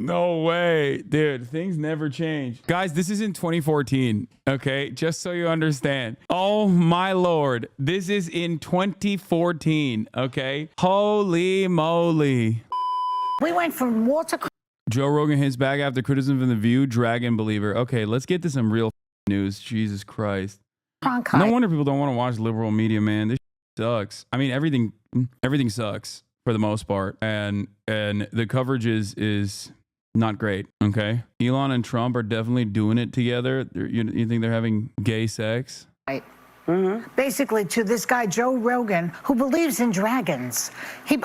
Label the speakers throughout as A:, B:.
A: No way, dude. Things never change. Guys, this is in 2014, okay? Just so you understand. Oh, my Lord. This is in 2014, okay? Holy moly.
B: We went from water.
A: Joe Rogan hits back after criticism from The View, Dragon Believer. Okay, let's get to some real news. Jesus Christ. No wonder people don't want to watch liberal media, man. This sucks. I mean, everything sucks for the most part. And the coverage is not great, okay? Elon and Trump are definitely doing it together. You think they're having gay sex?
B: Right. Basically, to this guy Joe Rogan, who believes in dragons.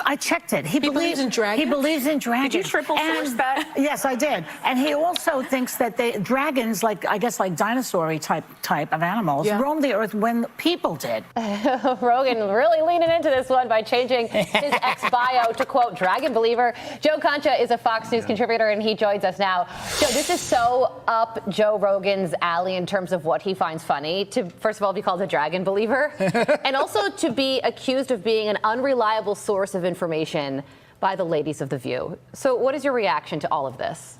B: I checked it. He believes in dragons. He believes in dragons.
C: Did you triple source that?
B: Yes, I did. And he also thinks that dragons, like I guess like dinosaur type of animals, roamed the earth when people did.
D: Rogan really leaning into this one by changing his ex-bio to quote Dragon Believer. Joe Concha is a Fox News contributor, and he joins us now. Joe, this is so up Joe Rogan's alley in terms of what he finds funny. To first of all be called a Dragon Believer, and also to be accused of being an unreliable source of information by the ladies of The View. So what is your reaction to all of this?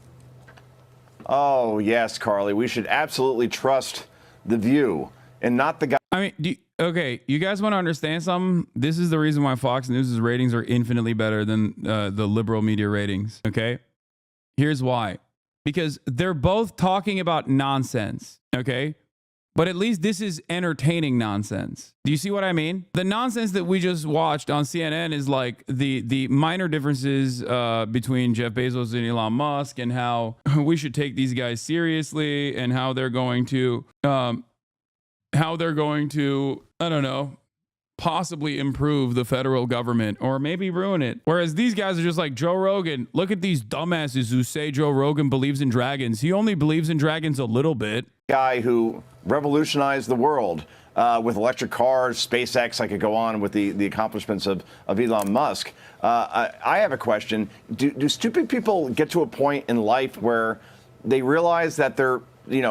E: Oh, yes, Carly. We should absolutely trust The View and not the guy.
A: I mean, okay, you guys want to understand something? This is the reason why Fox News' ratings are infinitely better than the liberal media ratings, okay? Here's why. Because they're both talking about nonsense, okay? But at least this is entertaining nonsense. Do you see what I mean? The nonsense that we just watched on CNN is like the minor differences between Jeff Bezos and Elon Musk, and how we should take these guys seriously, and how they're going to, I don't know, possibly improve the federal government or maybe ruin it. Whereas these guys are just like, Joe Rogan, look at these dumbasses who say Joe Rogan believes in dragons. He only believes in dragons a little bit.
E: Guy who revolutionized the world with electric cars, SpaceX. I could go on with the accomplishments of Elon Musk. I have a question. Do stupid people get to a point in life where they realize that they're,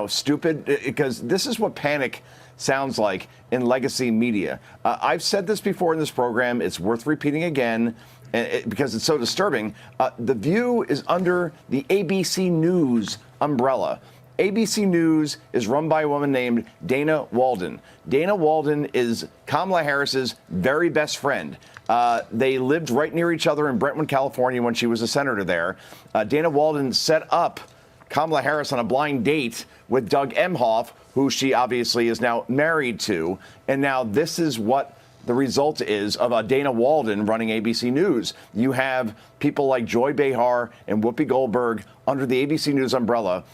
E: stupid? Because this is what panic sounds like in legacy media. I've said this before in this program. It's worth repeating again because it's so disturbing. The View is under the ABC News umbrella. ABC News is run by a woman named Dana Walden. Dana Walden is Kamala Harris's very best friend. They lived right near each other in Brentwood, California when she was a senator there. Dana Walden set up Kamala Harris on a blind date with Doug Emhoff, who she obviously is now married to. And now this is what the result is of Dana Walden running ABC News. You have people like Joy Behar and Whoopi Goldberg under the ABC News umbrella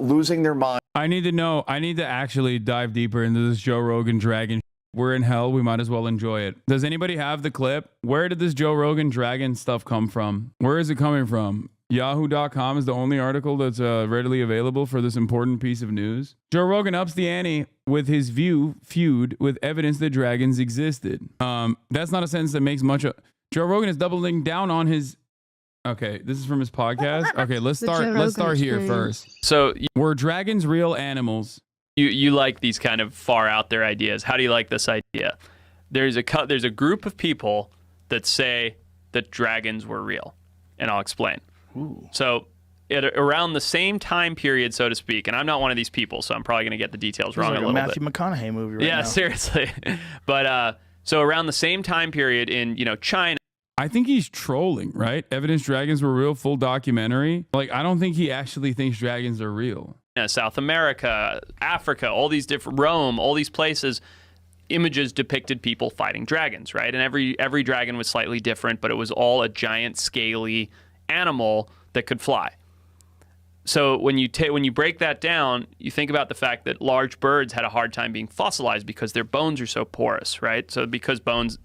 E: losing their mind.
A: I need to actually dive deeper into this Joe Rogan dragon. We're in hell. We might as well enjoy it. Does anybody have the clip? Where did this Joe Rogan dragon stuff come from? Where is it coming from? Yahoo.com is the only article that's readily available for this important piece of news. Joe Rogan ups the ante with his View feud with evidence that dragons existed. That's not a sentence that makes much of... Joe Rogan is doubling down on his... Okay, this is from his podcast. Okay, let's start here first.
F: So
A: were dragons real animals?
F: You like these kind of far out there ideas. How do you like this idea? There's a group of people that say that dragons were real, and I'll explain.
G: Ooh.
F: So around the same time period, so to speak, and I'm not one of these people, so I'm probably going to get the details wrong
G: like
F: a little
G: Matthew
F: bit.
G: McConaughey movie right now.
F: Yeah, seriously. But so around the same time period in China.
A: I think he's trolling, right? Evidence dragons were real, full documentary. Like, I don't think he actually thinks dragons are real.
F: South America, Africa, all these different Rome, all these places, images depicted people fighting dragons, right? And every dragon was slightly different, but it was all a giant, scaly animal that could fly. So when you break that down, you think about the fact that large birds had a hard time being fossilized because their bones are so porous, right? So because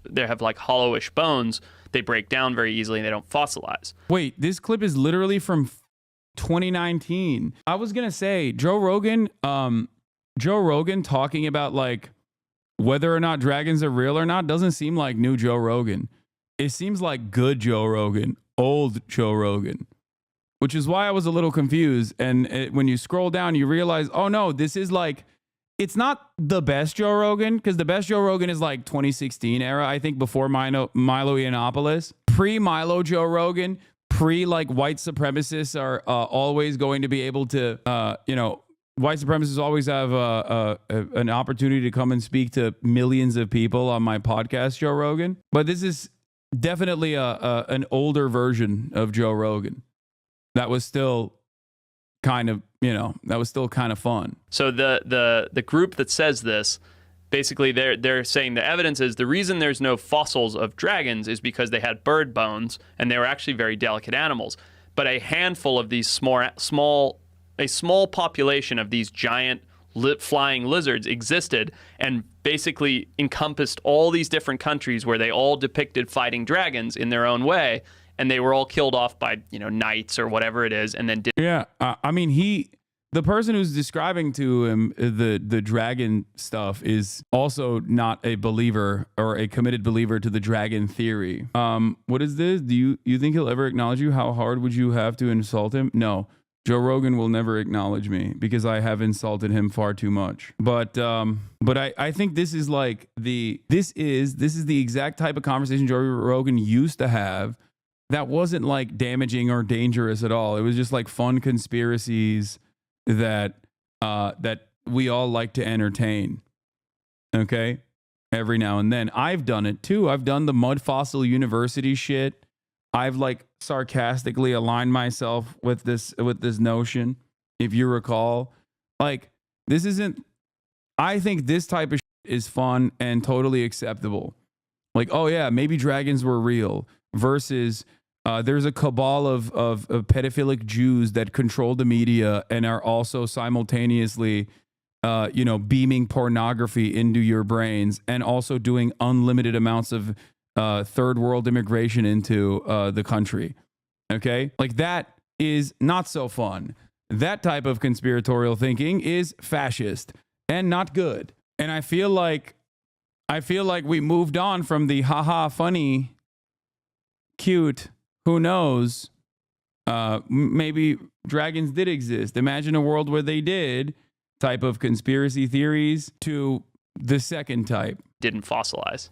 F: they have like hollowish bones, they break down very easily and they don't fossilize.
A: Wait, this clip is literally from 2019. I was gonna say Joe Rogan talking about like whether or not dragons are real or not doesn't seem like new Joe Rogan. It seems like good Joe Rogan, old Joe Rogan, which is why I was a little confused. And when you scroll down, you realize, oh no, this is like, it's not the best Joe Rogan, because the best Joe Rogan is like 2016 era, I think, before Milo Yiannopoulos. Pre-Milo Joe Rogan, like white supremacists are always going to be able to, white supremacists always have an opportunity to come and speak to millions of people on my podcast, Joe Rogan. But this is definitely an older version of Joe Rogan. That was still kind of, fun.
F: So the group that says this, basically they're saying the evidence is the reason there's no fossils of dragons is because they had bird bones and they were actually very delicate animals. But a handful of these a small population of these giant flying lizards existed and basically encompassed all these different countries where they all depicted fighting dragons in their own way, and they were all killed off by knights or whatever it is, and then
A: the person who's describing to him the dragon stuff is also not a believer or a committed believer to the dragon theory. What is this? Do you think he'll ever acknowledge you? How hard would you have to insult him? No. Joe Rogan will never acknowledge me because I have insulted him far too much. But I think this is like this is the exact type of conversation Joe Rogan used to have that wasn't like damaging or dangerous at all. It was just like fun conspiracies that we all like to entertain. Okay? Every now and then. I've done it too. I've done the Mud Fossil University shit. I've like sarcastically aligned myself with this notion, if you recall. Like, this isn't, I think this type of shit is fun and totally acceptable. Like, oh yeah, maybe dragons were real versus there's a cabal of pedophilic Jews that control the media and are also simultaneously beaming pornography into your brains and also doing unlimited amounts of third world immigration into the country. Okay? Like, that is not so fun. That type of conspiratorial thinking is fascist and not good. And I feel like we moved on from the haha funny, cute, who knows, maybe dragons did exist. Imagine a world where they did type of conspiracy theories to the second type.
F: Didn't fossilize.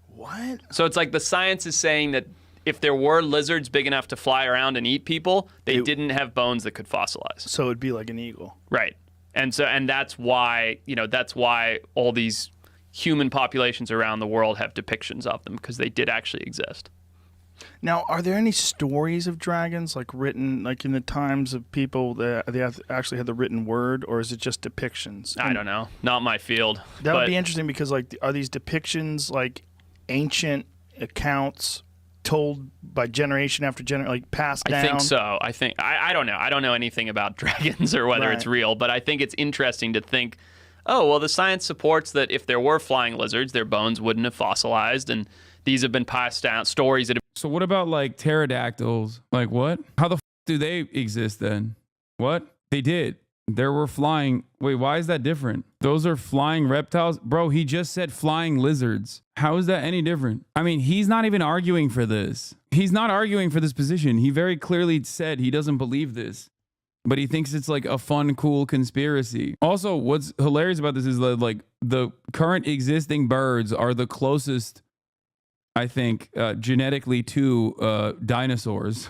C: What?
F: So it's like the science is saying that if there were lizards big enough to fly around and eat people, they didn't have bones that could fossilize.
C: So it'd be like an eagle.
F: Right. And that's why all these human populations around the world have depictions of them, because they did actually exist.
C: Now, are there any stories of dragons like written like in the times of people that they actually had the written word, or is it just depictions?
F: I don't know. Not my field.
C: That would be interesting because like are these depictions like ancient accounts told by generation after generation, like passed down?
F: I think so. I don't know. I don't know anything about dragons or whether it's real, but I think it's interesting to think, oh, well, the science supports that if there were flying lizards, their bones wouldn't have fossilized, and these have been passed down, stories that have...
A: So what about like pterodactyls? Like what? How the do they exist then? What? They did. There were flying... Wait, why is that different? Those are flying reptiles? Bro, he just said flying lizards. How is that any different? I mean, he's not even arguing for this. He's not arguing for this position. He very clearly said he doesn't believe this, but he thinks it's like a fun, cool conspiracy. Also, what's hilarious about this is that like the current existing birds are the closest, I think, genetically to dinosaurs.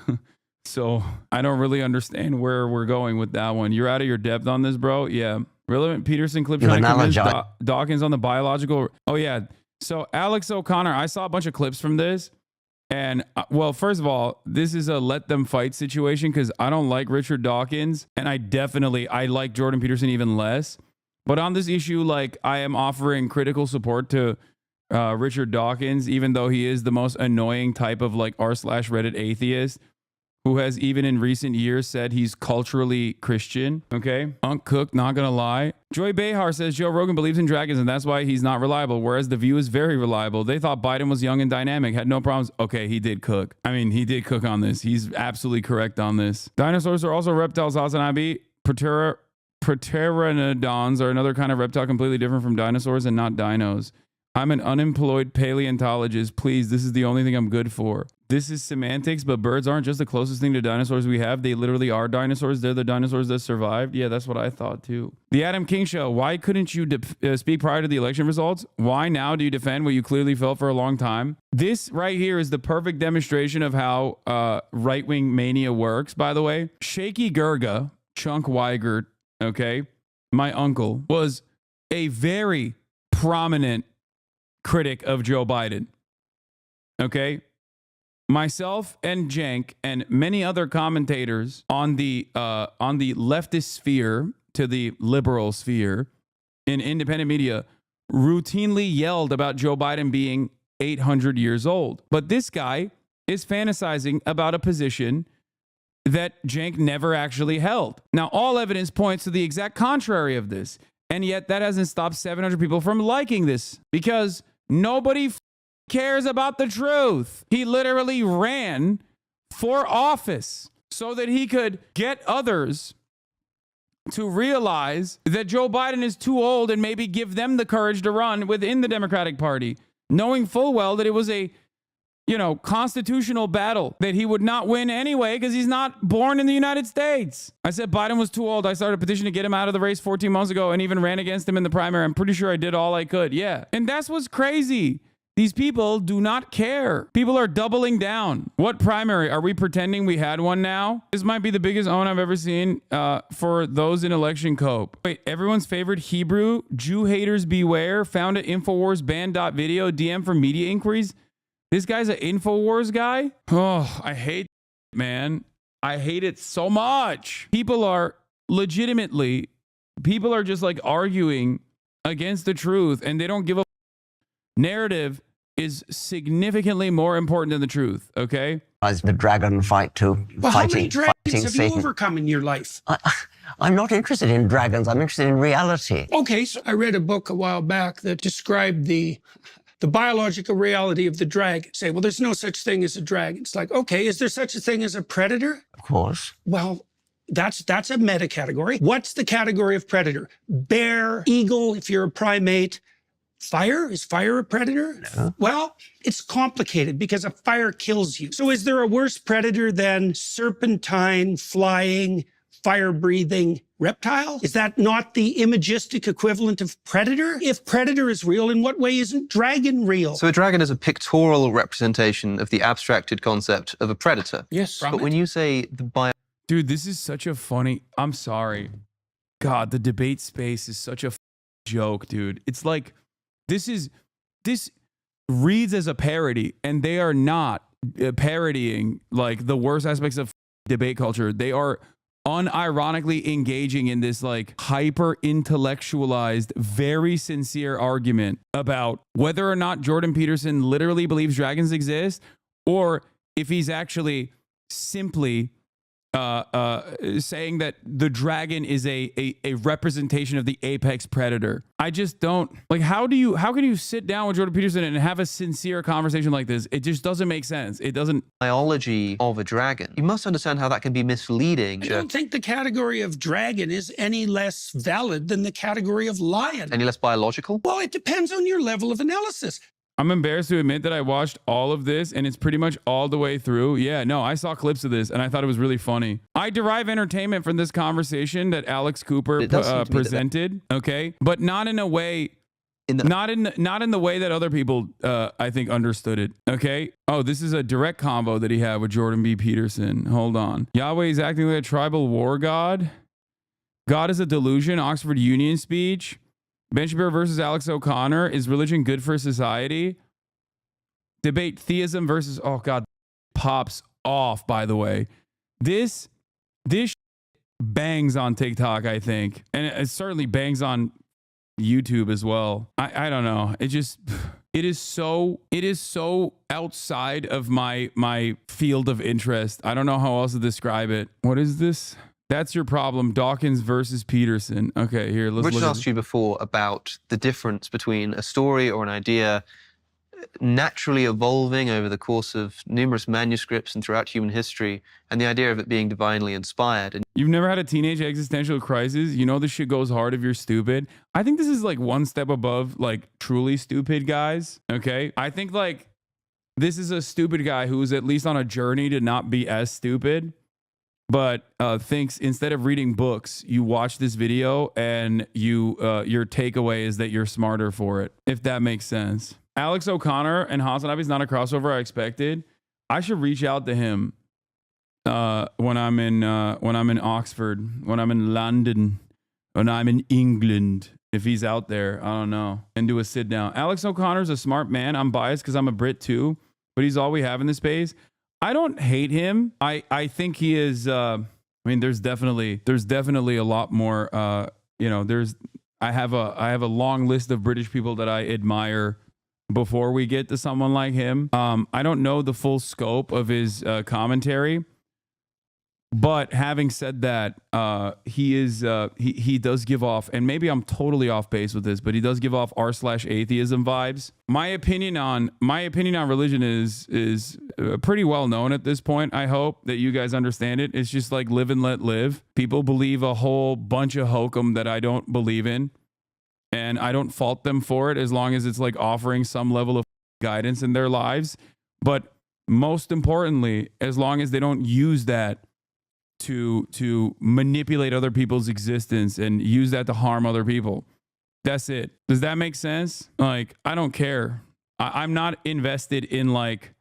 A: So I don't really understand where we're going with that one. You're out of your depth on this, bro. Yeah. Relevant Peterson clip trying to convince Dawkins on the biological. Oh, yeah. So Alex O'Connor, I saw a bunch of clips from this. And well, first of all, this is a let them fight situation because I don't like Richard Dawkins. And I like Jordan Peterson even less. But on this issue, like I am offering critical support to Richard Dawkins, even though he is the most annoying type of like r/Reddit atheist who has even in recent years said he's culturally Christian. Okay. Unc Cook, not gonna lie. Joy Behar says Joe Rogan believes in dragons and that's why he's not reliable, whereas The View is very reliable. They thought Biden was young and dynamic, had no problems. Okay, he did cook. I mean, he did cook on this. He's absolutely correct on this. Dinosaurs are also reptiles, Hasanabi. Pteranodons are another kind of reptile completely different from dinosaurs and not dinos. I'm an unemployed paleontologist. Please, this is the only thing I'm good for. this is semantics, but birds aren't just the closest thing to dinosaurs we have. They literally are dinosaurs. They're the dinosaurs that survived. Yeah, that's what I thought too. The Adam King Show. Why couldn't you speak prior to the election results? Why now do you defend what you clearly felt for a long time? This right here is the perfect demonstration of how right-wing mania works, by the way. Shaky Gurga, Chunk Weigert, okay, my uncle, was a very prominent critic of Joe Biden. Okay? Myself and Cenk and many other commentators on the leftist sphere to the liberal sphere in independent media routinely yelled about Joe Biden being 800 years old. But this guy is fantasizing about a position that Cenk never actually held. Now, all evidence points to the exact contrary of this. And yet that hasn't stopped 700 people from liking this because nobody cares about the truth. He literally ran for office so that he could get others to realize that Joe Biden is too old and maybe give them the courage to run within the Democratic Party, knowing full well that it was a, constitutional battle that he would not win anyway because he's not born in the United States. I said Biden was too old. I started a petition to get him out of the race 14 months ago and even ran against him in the primary. I'm pretty sure I did all I could. Yeah. And that's what's crazy. These people do not care. People are doubling down. What primary? Are we pretending we had one now? This might be the biggest own I've ever seen for those in election cope. Wait, everyone's favorite Hebrew, Jew haters beware, found at Infowars ban.video, DM for media inquiries. This guy's an Infowars guy? Oh, I hate it, man. I hate it so much. People are just like arguing against the truth and they don't give a narrative is significantly more important than the truth, okay?
G: The dragon fight to
H: well,
G: fighting,
H: how many dragons
G: fighting
H: have
G: Satan.
H: you overcome in your life?
G: I'm not interested in dragons. I'm interested in reality.
H: Okay, so I read a book a while back that described the biological reality of the dragon. Say, well, there's no such thing as a dragon. It's like, okay, is there such a thing as a predator?
G: Of course.
H: Well, that's a meta category. What's the category of predator? Bear, eagle, if you're a primate. Fire? Is fire a predator?
G: No.
H: Well, it's complicated because a fire kills you. So is there a worse predator than serpentine, flying, fire-breathing reptile? Is that not the imagistic equivalent of predator? If predator is real, in what way isn't dragon real?
I: So a dragon is a pictorial representation of the abstracted concept of a predator.
H: Yes.
I: But when you say the
A: Dude, this is such a funny... I'm sorry. God, the debate space is such a joke, dude. It's like... This reads as a parody, and they are not parodying like the worst aspects of debate culture. They are unironically engaging in this like hyper intellectualized, very sincere argument about whether or not Jordan Peterson literally believes dragons exist, or if he's actually simply saying that the dragon is a representation of the apex predator. I just don't like, how can you sit down with Jordan Peterson and have a sincere conversation like this? It just doesn't make sense. It doesn't.
I: biology of a dragon, you must understand how that can be misleading.
H: I don't think the category of dragon is any less valid than the category of lion.
I: Any less biological?
H: Well, it depends on your level of analysis.
A: I'm embarrassed to admit that I watched all of this and it's pretty much all the way through. Yeah, no, I saw clips of this and I thought it was really funny. I derive entertainment from this conversation that Alex Cooper presented, okay? But not in a way, not in the way that other people, I think, understood it, okay? Oh, this is a direct combo that he had with Jordan B. Peterson. Hold on. Yahweh is acting like a tribal war god. God is a delusion. Oxford Union speech. Ben Shapiro versus Alex O'Connor. Is religion good for society? Debate theism versus... Oh, God. Pops off, by the way. This bangs on TikTok, I think. And it certainly bangs on YouTube as well. I don't know. It is so outside of my field of interest. I don't know how else to describe it. What is this? That's your problem. Dawkins versus Peterson. Okay, here, let's
I: Richard
A: look
I: asked you before about the difference between a story or an idea naturally evolving over the course of numerous manuscripts and throughout human history, and the idea of it being divinely inspired. And
A: you've never had a teenage existential crisis? You know this shit goes hard if you're stupid. I think this is like one step above like truly stupid guys, okay? I think like this is a stupid guy who's at least on a journey to not be as stupid, but thinks instead of reading books, you watch this video and your takeaway is that you're smarter for it, if that makes sense. Alex O'Connor and Hasanabi is not a crossover I expected. I should reach out to him when I'm in Oxford, when I'm in London, when I'm in England. If he's out there, I don't know, and do a sit down. Alex O'Connor's a smart man. I'm biased because I'm a Brit too, but he's all we have in this space. I don't hate him. I think he is. I mean, there's definitely a lot more. I have a long list of British people that I admire before we get to someone like him. I don't know the full scope of his commentary, but having said that, he does give off, and maybe I'm totally off base with this, but he does give off r/atheism vibes. My opinion on religion is pretty well known at this point. I hope that you guys understand it. It's just like live and let live. People believe a whole bunch of hokum that I don't believe in, and I don't fault them for it as long as it's like offering some level of guidance in their lives. But most importantly, as long as they don't use that to manipulate other people's existence and use that to harm other people. That's it. Does that make sense? Like, I don't care. I'm not invested in like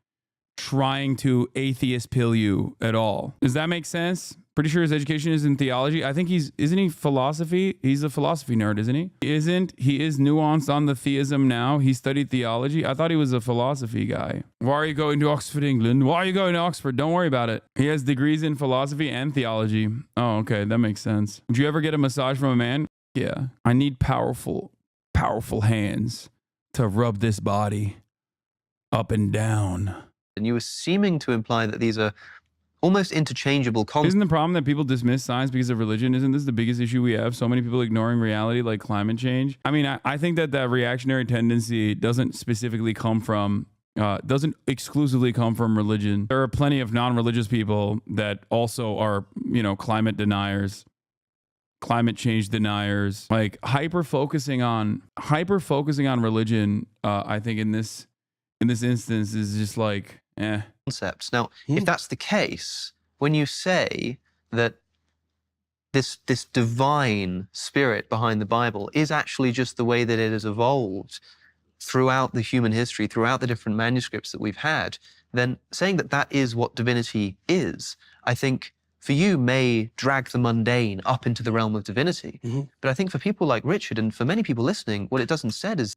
A: trying to atheist pill you at all. Does that make sense? Pretty sure his education is in theology. I think isn't he philosophy? He's a philosophy nerd, isn't he? He is nuanced on the theism now. He studied theology. I thought he was a philosophy guy. Why are you going to Oxford, England? Why are you going to Oxford? Don't worry about it. He has degrees in philosophy and theology. Oh, okay. That makes sense. Would you ever get a massage from a man? Yeah. I need powerful hands to rub this body up and down.
I: And you were seeming to imply that these are almost interchangeable concepts.
A: Isn't the problem that people dismiss science because of religion? Isn't this the biggest issue we have? So many people ignoring reality like climate change. I mean, I think that reactionary tendency doesn't specifically come from, doesn't exclusively come from religion. There are plenty of non-religious people that also are, climate deniers, climate change deniers, like hyper focusing on religion. I think in this instance is just like,
I: concepts. Now, if that's the case, when you say that this divine spirit behind the Bible is actually just the way that it has evolved throughout the human history, throughout the different manuscripts that we've had, then saying that that is what divinity is, I think for you may drag the mundane up into the realm of divinity. Mm-hmm. But I think for people like Richard and for many people listening, what it doesn't said is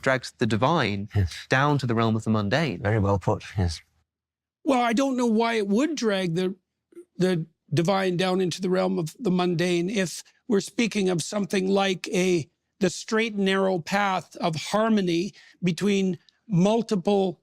I: drags the divine down to the realm of the mundane.
G: Very well put, yes.
H: Well, I don't know why it would drag the divine down into the realm of the mundane if we're speaking of something like the straight and narrow path of harmony between multiple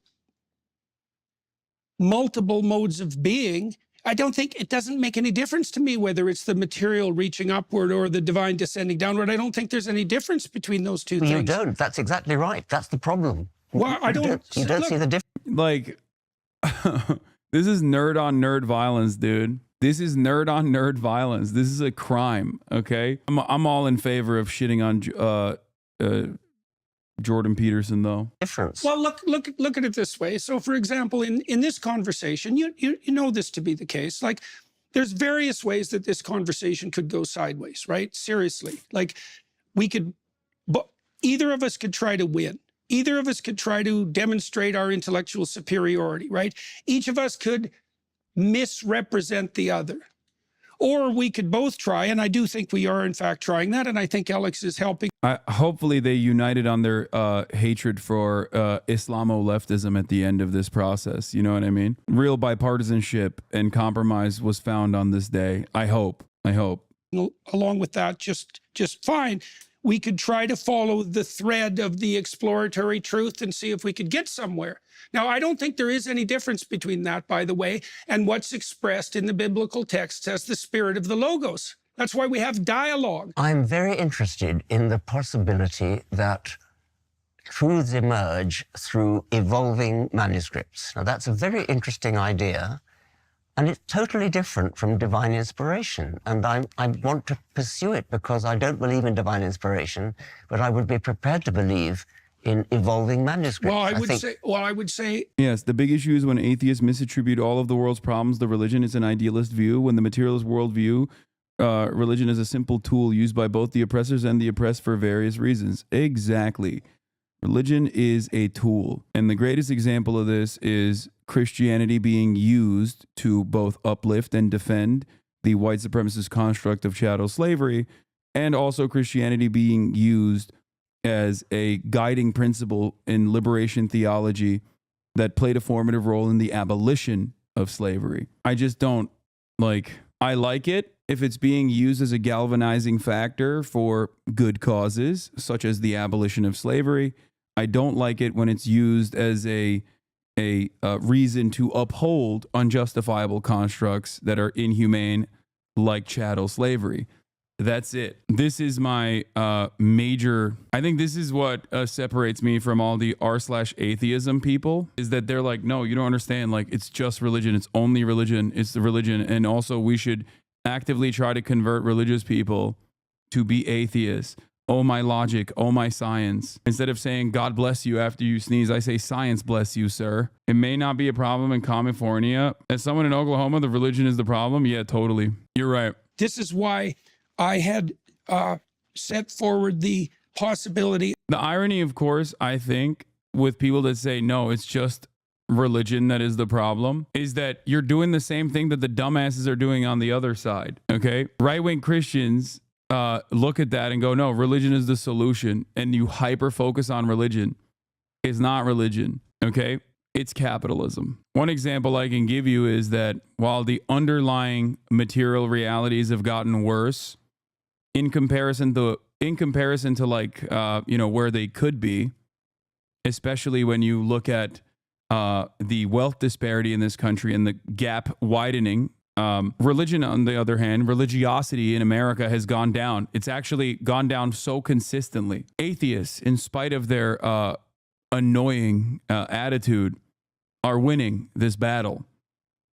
H: modes of being. I don't think it doesn't make any difference to me whether it's the material reaching upward or the divine descending downward. I don't think there's any difference between those two things.
G: You don't. That's exactly right. That's the problem.
H: Well, I don't.
G: You don't see the difference.
A: Like, this is nerd on nerd violence, dude. This is nerd on nerd violence. This is a crime. Okay, I'm all in favor of shitting on Jordan Peterson, though.
G: Difference.
H: Well, look at it this way. So, for example, in this conversation, you know this to be the case. Like, there's various ways that this conversation could go sideways, right? Seriously, like either of us could try to win. Either of us could try to demonstrate our intellectual superiority, right? Each of us could misrepresent the other. Or we could both try, and I do think we are in fact trying that, and I think Alex is helping.
A: Hopefully they united on their hatred for Islamo-leftism at the end of this process. You know what I mean? Real bipartisanship and compromise was found on this day. I hope.
H: Along with that, just fine. We could try to follow the thread of the exploratory truth and see if we could get somewhere. Now, I don't think there is any difference between that, by the way, and what's expressed in the biblical texts as the spirit of the Logos. That's why we have dialogue.
G: I'm very interested in the possibility that truths emerge through evolving manuscripts. Now, that's a very interesting idea, and it's totally different from divine inspiration. And I want to pursue it because I don't believe in divine inspiration, but I would be prepared to believe in evolving manuscripts.
H: Well,
G: think
H: I would say
A: Yes, the big issue is when atheists misattribute all of the world's problems to religion. It's an idealist view. When the materialist worldview, religion is a simple tool used by both the oppressors and the oppressed for various reasons. Exactly. Religion is a tool. And the greatest example of this is Christianity being used to both uplift and defend the white supremacist construct of chattel slavery, and also Christianity being used as a guiding principle in liberation theology that played a formative role in the abolition of slavery. I just don't I like it if it's being used as a galvanizing factor for good causes, such as the abolition of slavery. I don't like it when it's used as a reason to uphold unjustifiable constructs that are inhumane, like chattel slavery. That's it. This is my major. I think this is what separates me from all the r/atheism people, is that they're like, no, you don't understand. Like, it's just religion. It's only religion. It's the religion. And also we should actively try to convert religious people to be atheists. Oh, my logic. Oh, my science. Instead of saying God bless you after you sneeze, I say science bless you, sir. It may not be a problem in California. As someone in Oklahoma, the religion is the problem. Yeah, totally. You're right.
H: this is why I had set forward the possibility.
A: The irony, of course, I think, with people that say, no, it's just religion that is the problem, is that you're doing the same thing that the dumbasses are doing on the other side. Okay. Right-wing Christians look at that and go, no, religion is the solution. And you hyper focus on religion. It's not religion. Okay. It's capitalism. One example I can give you is that while the underlying material realities have gotten worse in comparison to like, where they could be, especially when you look at the wealth disparity in this country and the gap widening. Religion, on the other hand, religiosity in America has gone down. It's actually gone down so consistently. Atheists, in spite of their annoying attitude, are winning this battle.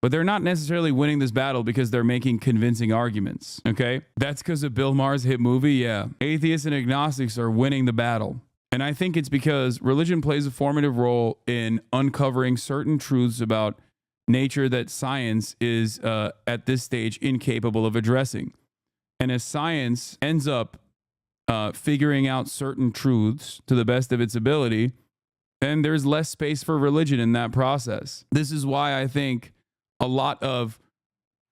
A: But they're not necessarily winning this battle because they're making convincing arguments. Okay? That's because of Bill Maher's hit movie. Yeah. Atheists and agnostics are winning the battle. And I think it's because religion plays a formative role in uncovering certain truths about nature that science is at this stage incapable of addressing. And as science ends up figuring out certain truths to the best of its ability, then there's less space for religion in that process. This is why I think a lot of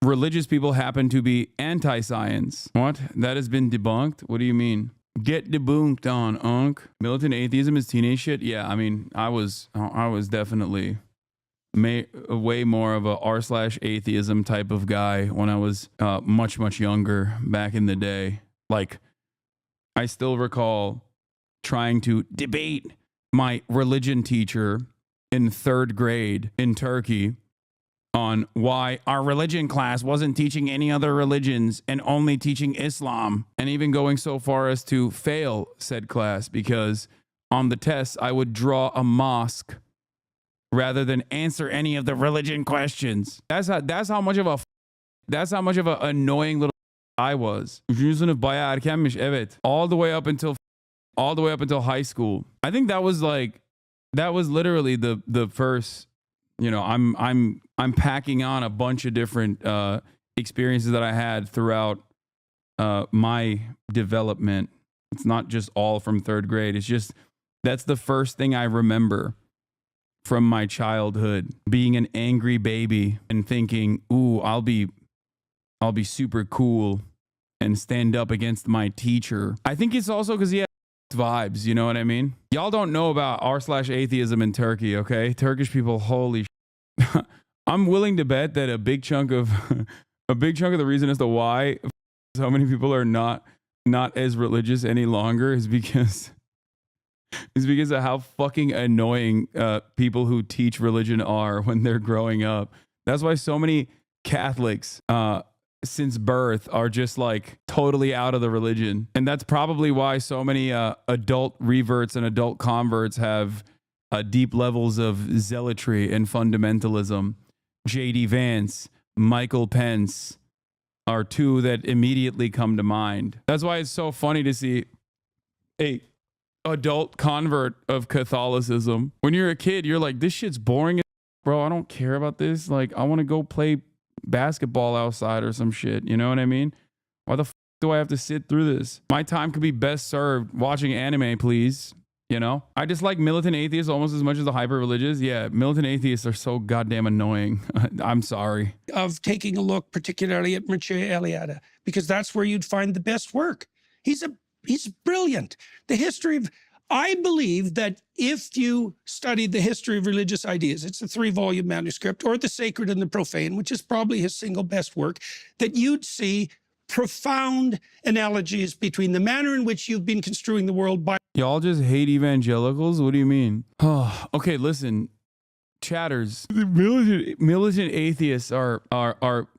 A: religious people happen to be anti-science. What? That has been debunked? What do you mean? Get debunked on, Unc. Militant atheism is teenage shit? Yeah, I mean, I was definitely way more of a r/atheism type of guy when I was much, much younger back in the day. Like, I still recall trying to debate my religion teacher in 3rd grade in Turkey on why our religion class wasn't teaching any other religions and only teaching Islam, and even going so far as to fail said class because on the tests I would draw a mosque rather than answer any of the religion questions. That's how much of a annoying little I was. Yüzünü bayağı erkenmiş, evet. All the way up until high school. I think that was literally the first, I'm packing on a bunch of different experiences that I had throughout my development. It's not just all from 3rd grade. It's just, that's the first thing I remember from my childhood, being an angry baby and thinking, ooh, I'll be super cool and stand up against my teacher. I think it's also because he had vibes, you know what I mean? Y'all don't know about r/atheism in Turkey, okay? Turkish people, holy shit. I'm willing to bet that a big chunk of the reason as to why so many people are not as religious any longer is because of how fucking annoying people who teach religion are when they're growing up. That's why so many Catholics since birth are just like totally out of the religion. And that's probably why so many adult reverts and adult converts have deep levels of zealotry and fundamentalism. J.D. Vance, Michael Pence are two that immediately come to mind. That's why it's so funny to see adult convert of Catholicism. When you're a kid, you're like, this shit's boring, bro. I don't care about this. Like, I want to go play basketball outside or some shit. You know what I mean? Why the do I have to sit through this? My time could be best served watching anime, please. You know, I dislike militant atheists almost as much as the hyper religious. Yeah, militant atheists are so goddamn annoying. I'm sorry.
H: Of taking a look, particularly at Mircea Eliade, because that's where you'd find the best work. He's brilliant. The history of, I believe that if you studied the history of religious ideas, it's a 3-volume manuscript, or The Sacred and the Profane, which is probably his single best work, that you'd see profound analogies between the manner in which you've been construing the world by.
A: Y'all just hate evangelicals? What do you mean? Oh, okay, listen, chatters. Militant atheists are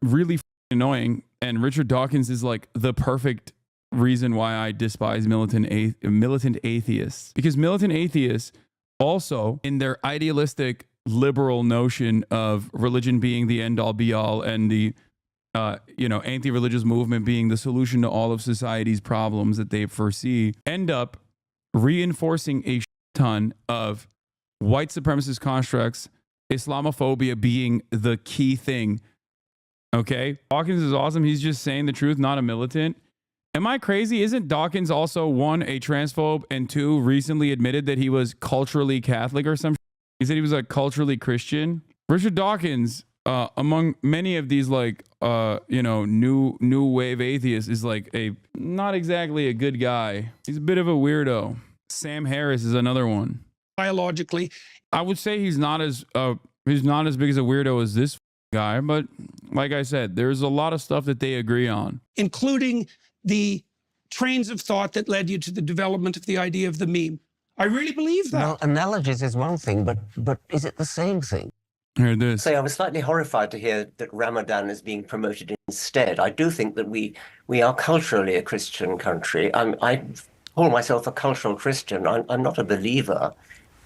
A: really annoying, and Richard Dawkins is like the perfect reason why I despise militant atheists. Because militant atheists also, in their idealistic liberal notion of religion being the end all be all and the anti-religious movement being the solution to all of society's problems that they foresee, end up reinforcing a ton of white supremacist constructs, Islamophobia being the key thing. Okay? Dawkins is awesome. He's just saying the truth, not a militant. Am I crazy? Isn't Dawkins also, 1, a transphobe, and 2, recently admitted that he was culturally Catholic or some shit? He said he was like culturally Christian. Richard Dawkins, among many of these new wave atheists, is like not exactly a good guy. He's a bit of a weirdo. Sam Harris is another one.
H: Biologically,
A: I would say he's not as big as a weirdo as this guy, but like I said, there's a lot of stuff that they agree on,
H: including the trains of thought that led you to the development of the idea of the meme. I really believe that.
G: Well, analogies is one thing, but is it the same thing?
A: Here it is.
G: So I was slightly horrified to hear that Ramadan is being promoted instead. I do think that we are culturally a Christian country. I call myself a cultural Christian. I'm not a believer,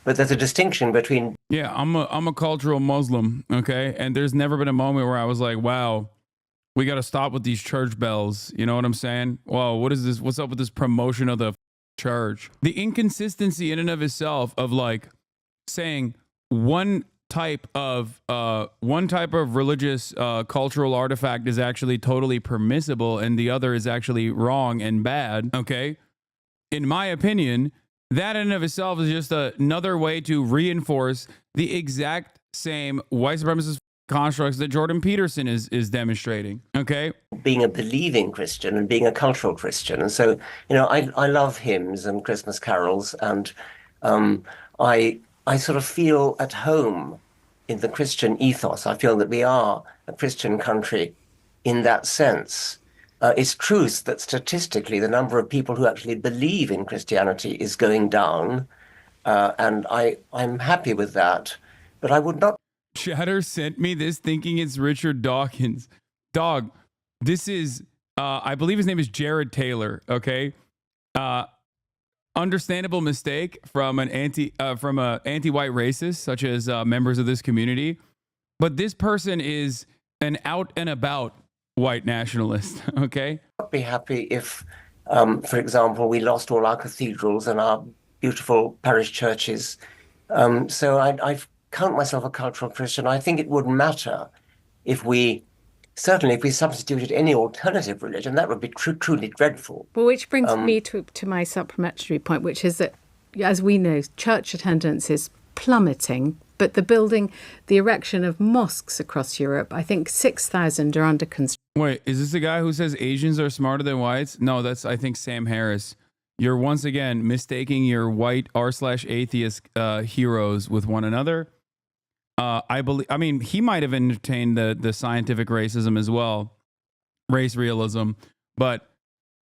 G: but there's a distinction between.
A: Yeah, I'm a cultural Muslim, okay? And there's never been a moment where I was like, wow, we got to stop with these church bells. You know what I'm saying? Whoa, what is this? What's up with this promotion of the church? The inconsistency in and of itself of like saying one type of religious cultural artifact is actually totally permissible and the other is actually wrong and bad, okay? In my opinion, that in and of itself is just another way to reinforce the exact same white supremacist constructs that Jordan Peterson is demonstrating, okay?
G: Being a believing Christian and being a cultural Christian. And so, I love hymns and Christmas carols, and I sort of feel at home in the Christian ethos. I feel that we are a Christian country in that sense. It's true that statistically the number of people who actually believe in Christianity is going down, and I'm happy with that. But I would not.
A: Chatter sent me this thinking it's Richard Dawkins. Dog, this is, I believe his name is Jared Taylor, okay? Understandable mistake from an anti-white racist, such as members of this community. But this person is an out and about white nationalist, okay?
G: I'd be happy if, for example, we lost all our cathedrals and our beautiful parish churches. So I count myself a cultural Christian. I think it wouldn't matter if we substituted any alternative religion. That would be truly dreadful.
J: Well, which brings me to my supplementary point, which is that, as we know, church attendance is plummeting, but the erection of mosques across Europe, I think 6,000 are under construction.
A: Wait, is this the guy who says Asians are smarter than whites? No, that's, I think, Sam Harris. You're once again mistaking your white r/atheist heroes with one another. I mean, he might have entertained the scientific racism as well, race realism, but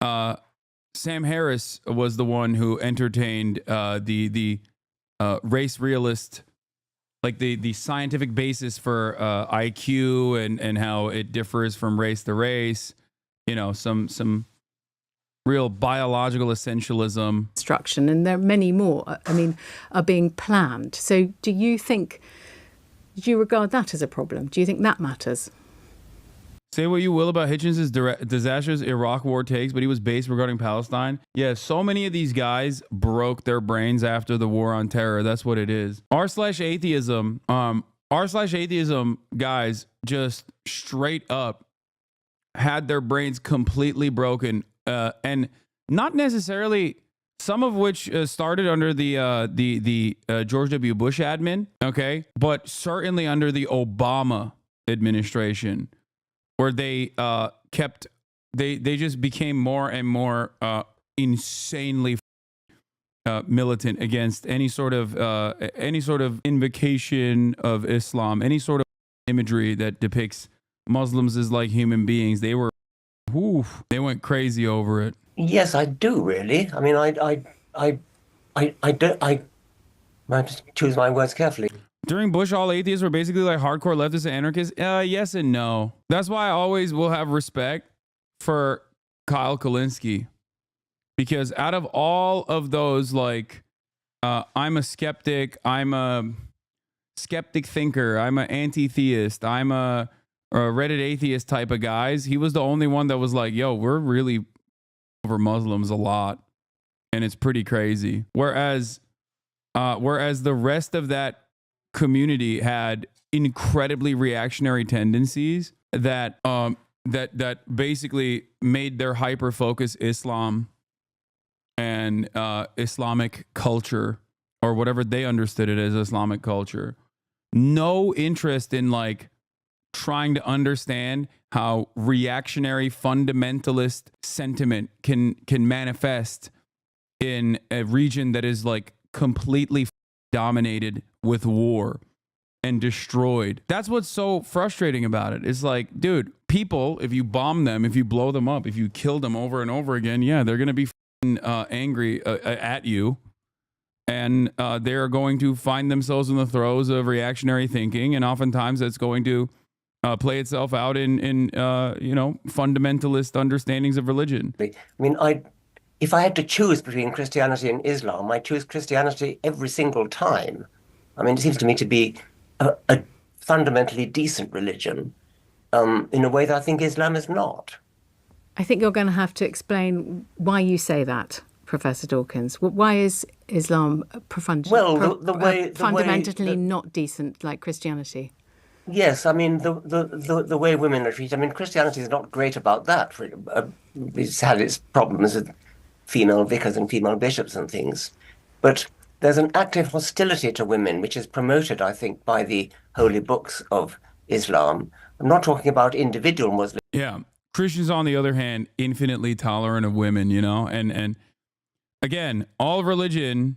A: Sam Harris was the one who entertained the race realist, like the scientific basis for IQ and how it differs from race to race. Some real biological essentialism.
J: Construction, and there are many more. Are being planned. So, do you regard that as a problem? Do you think that matters?
A: Say what you will about Hitchens' disastrous Iraq war takes, but he was based regarding Palestine. Yeah, so many of these guys broke their brains after the war on terror. That's what it is. r/atheism, r/atheism guys just straight up had their brains completely broken, and not necessarily. Some of which started under the George W. Bush admin, okay, but certainly under the Obama administration, where they they just became more and more insanely militant against any sort of invocation of Islam, any sort of imagery that depicts Muslims as like human beings. They went crazy over it.
K: Yes, I do really. I mean, I don't. I have to choose my words carefully.
A: During Bush, all atheists were basically like hardcore leftists and anarchists. Yes and no. That's why I always will have respect for Kyle Kulinski, because out of all of those, like, I'm a skeptic, I'm a skeptic thinker, I'm an anti-theist, I'm a Reddit atheist type of guys, he was the only one that was like, yo, we're really over Muslims a lot, and it's pretty crazy. Whereas the rest of that community had incredibly reactionary tendencies that basically made their hyper focus Islam and Islamic culture, or whatever they understood it as, Islamic culture. No interest in like trying to understand how reactionary fundamentalist sentiment can manifest in a region that is like completely dominated with war and destroyed. That's what's so frustrating about it. It's like, dude, people, if you bomb them, if you blow them up, if you kill them over and over again, yeah, they're going to be angry at you. And they're going to find themselves in the throes of reactionary thinking. And oftentimes that's going to play itself out in fundamentalist understandings of religion.
K: I mean, if I had to choose between Christianity and Islam, I choose Christianity every single time. I mean, it seems to me to be a fundamentally decent religion in a way that I think Islam is not.
J: I think you're going to have to explain why you say that, Professor Dawkins. Why is Islam fundamentally not decent like Christianity?
K: Yes, I mean, the way women are treated. I mean, Christianity is not great about that. It's had its problems with female vicars and female bishops and things. But there's an active hostility to women, which is promoted, I think, by the holy books of Islam. I'm not talking about individual Muslims.
A: Yeah. Christians, on the other hand, infinitely tolerant of women, you know? And again, all religion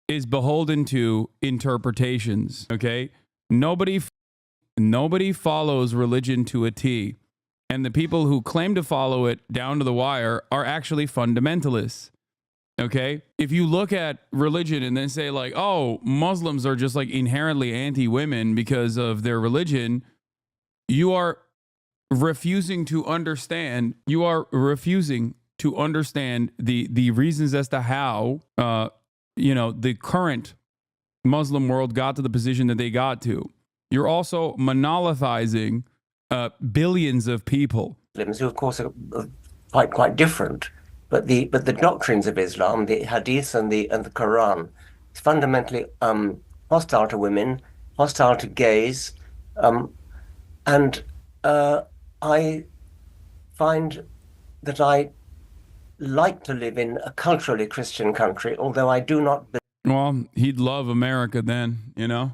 A: is beholden to interpretations, okay? Nobody follows religion to a T. And the people who claim to follow it down to the wire are actually fundamentalists. Okay? If you look at religion and then say like, oh, Muslims are just like inherently anti-women because of their religion, you are refusing to understand. You are refusing to understand the reasons as to how, the current Muslim world got to the position that they got to. You're also monolithizing billions of people.
K: Muslims, who of course are quite different, but the doctrines of Islam, the Hadith and the Quran, is fundamentally hostile to women, hostile to gays, and I find that I like to live in a culturally Christian country, although I do not.
A: Well, he'd love America then, you know.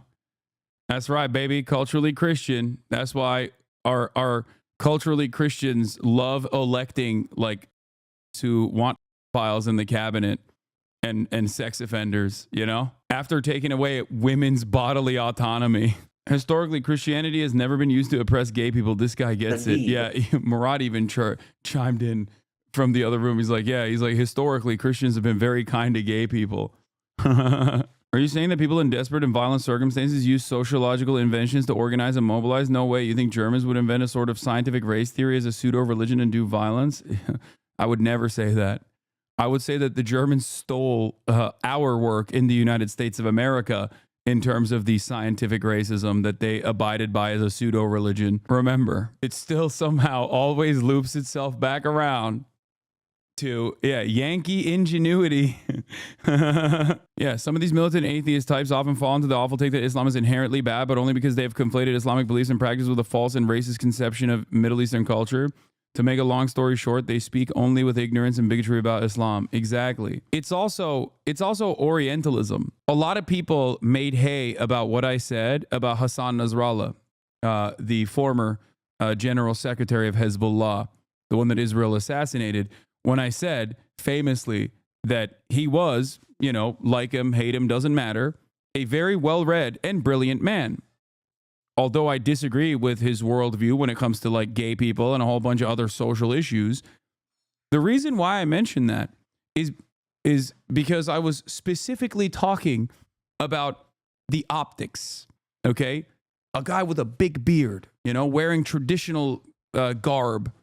A: That's right, baby. Culturally Christian. That's why our culturally Christians love electing like to want files in the cabinet and sex offenders, you know, after taking away women's bodily autonomy. Historically, Christianity has never been used to oppress gay people. This guy gets it. Yeah. Murad even chimed in from the other room. He's like, historically, Christians have been very kind to gay people. Are you saying that people in desperate and violent circumstances use sociological inventions to organize and mobilize? No way. You think Germans would invent a sort of scientific race theory as a pseudo-religion and do violence? I would never say that. I would say that the Germans stole our work in the United States of America in terms of the scientific racism that they abided by as a pseudo religion. Remember, it still somehow always loops itself back around to, Yankee ingenuity. Yeah, some of these militant atheist types often fall into the awful take that Islam is inherently bad, but only because they have conflated Islamic beliefs and practice with a false and racist conception of Middle Eastern culture. To make a long story short, they speak only with ignorance and bigotry about Islam. Exactly. It's also Orientalism. A lot of people made hay about what I said about Hassan Nasrallah, the former general secretary of Hezbollah, the one that Israel assassinated, when I said famously that he was, like him, hate him, doesn't matter, a very well-read and brilliant man. Although I disagree with his worldview when it comes to like gay people and a whole bunch of other social issues, the reason why I mentioned that is because I was specifically talking about the optics, okay? A guy with a big beard, wearing traditional garb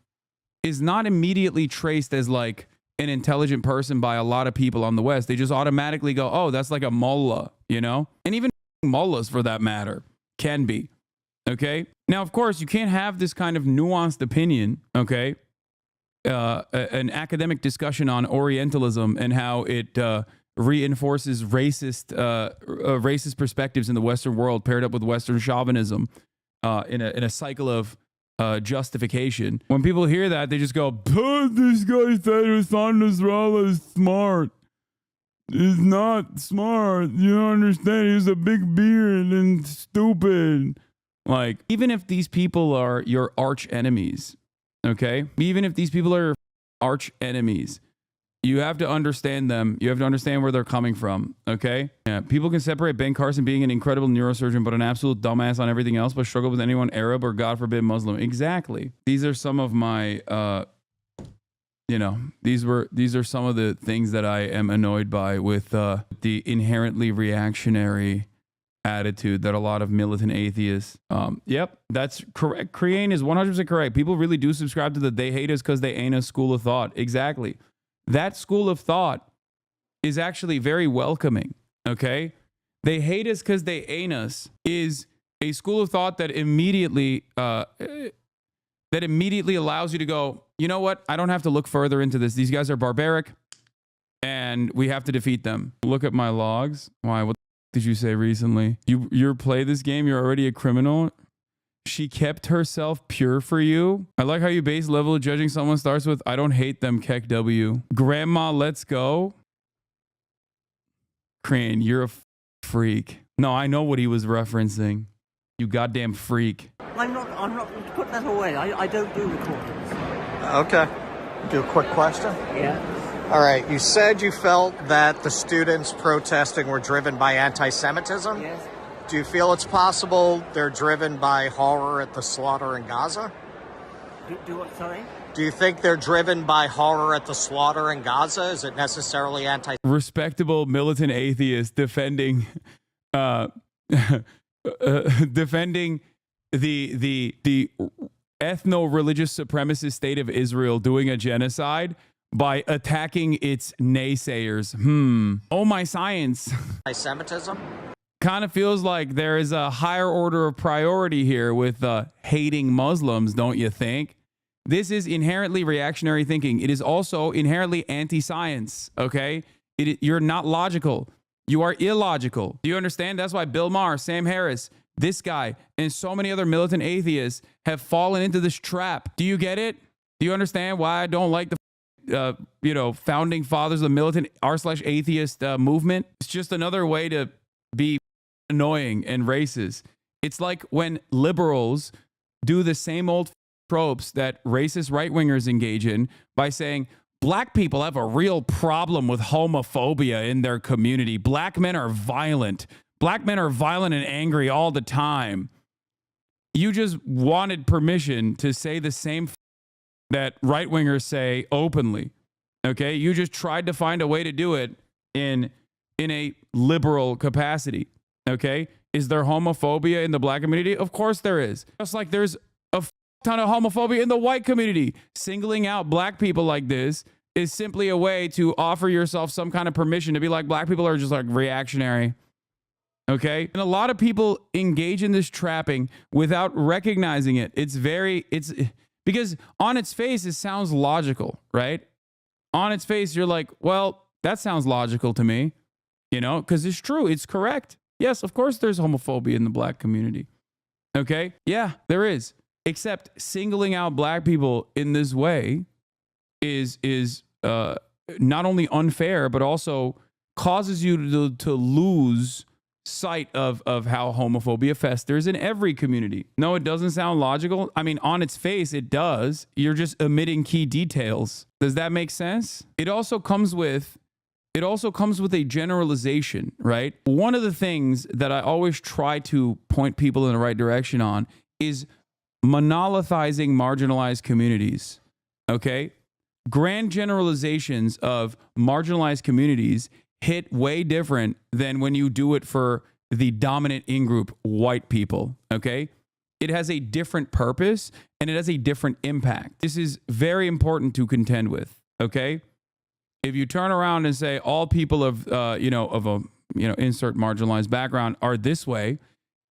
A: is not immediately traced as like an intelligent person by a lot of people on the West. They just automatically go, oh, that's like a mullah, And even mullahs, for that matter, can be. Okay. Now, of course, you can't have this kind of nuanced opinion. Okay. An academic discussion on Orientalism and how it reinforces racist perspectives in the Western world paired up with Western chauvinism in a cycle of justification. When people hear that, they just go, this guy said Hassan Nasrallah is smart. He's not smart. You don't understand. He's a big beard and stupid. Like, even if these people are your arch enemies, okay? Even if these people are arch enemies, you have to understand them. You have to understand where they're coming from, okay? Yeah, people can separate Ben Carson being an incredible neurosurgeon, but an absolute dumbass on everything else, but struggle with anyone Arab or, God forbid, Muslim. Exactly. These are some of my, these are some of the things that I am annoyed by with the inherently reactionary attitude that a lot of militant atheists, yep, that's correct. Creane is 100% correct. People really do subscribe to the they hate us because they ain't a school of thought. Exactly. That school of thought is actually very welcoming. Okay. They hate us because they ain't us is a school of thought that immediately allows you to go, you know what? I don't have to look further into this. These guys are barbaric and we have to defeat them. Look at my logs. Why? What did you say recently? You play this game, you're already a criminal. She kept herself pure for you. I like how you base level of judging someone starts with, I don't hate them, Keck W. Grandma, let's go. Crane, you're a freak. No, I know what he was referencing. You goddamn freak.
L: I'm not, put that away. I don't do recordings.
M: Okay. Do a quick question?
L: Yeah.
M: All right, you said you felt that the students protesting were driven by anti-Semitism?
L: Yes.
M: Do you feel it's possible they're driven by horror at the slaughter in Gaza?
L: Do what, sorry?
M: Do you think they're driven by horror at the slaughter in Gaza? Is it necessarily anti...
A: Respectable militant atheist defending defending the ethno-religious supremacist state of Israel doing a genocide by attacking its naysayers. Oh, my science.
M: Anti-Semitism?
A: Kind of feels like there is a higher order of priority here with hating Muslims, don't you think? This is inherently reactionary thinking. It is also inherently anti-science, okay? You're not logical. You are illogical. Do you understand? That's why Bill Maher, Sam Harris, this guy, and so many other militant atheists have fallen into this trap. Do you get it? Do you understand why I don't like the founding fathers of the militant r/atheist movement? It's just another way to be annoying and racist. It's like when liberals do the same old tropes that racist right-wingers engage in by saying black people have a real problem with homophobia in their community. Black men are violent. Black men are violent and angry all the time. You just wanted permission to say the same that right-wingers say openly. Okay? You just tried to find a way to do it in a liberal capacity. Okay? Is there homophobia in the black community? Of course there is. Just like there's a ton of homophobia in the white community. Singling out black people like this is simply a way to offer yourself some kind of permission to be like, black people are just like reactionary. Okay. And a lot of people engage in this trapping without recognizing it. It's because on its face, it sounds logical, right? On its face, you're like, well, that sounds logical to me, you know, because it's true. It's correct. Yes, of course, there's homophobia in the black community. Okay. Yeah, there is. Except singling out black people in this way is not only unfair, but also causes you to lose sight of how homophobia festers in every community. No, it doesn't sound logical. I mean, on its face, it does. You're just omitting key details. Does that make sense? It also comes with a generalization, right? One of the things that I always try to point people in the right direction on is monolithizing marginalized communities. Okay? Grand generalizations of marginalized communities hit way different than when you do it for the dominant in-group white people, okay? It has a different purpose and it has a different impact. This is very important to contend with, okay? If you turn around and say all people of, insert marginalized background are this way,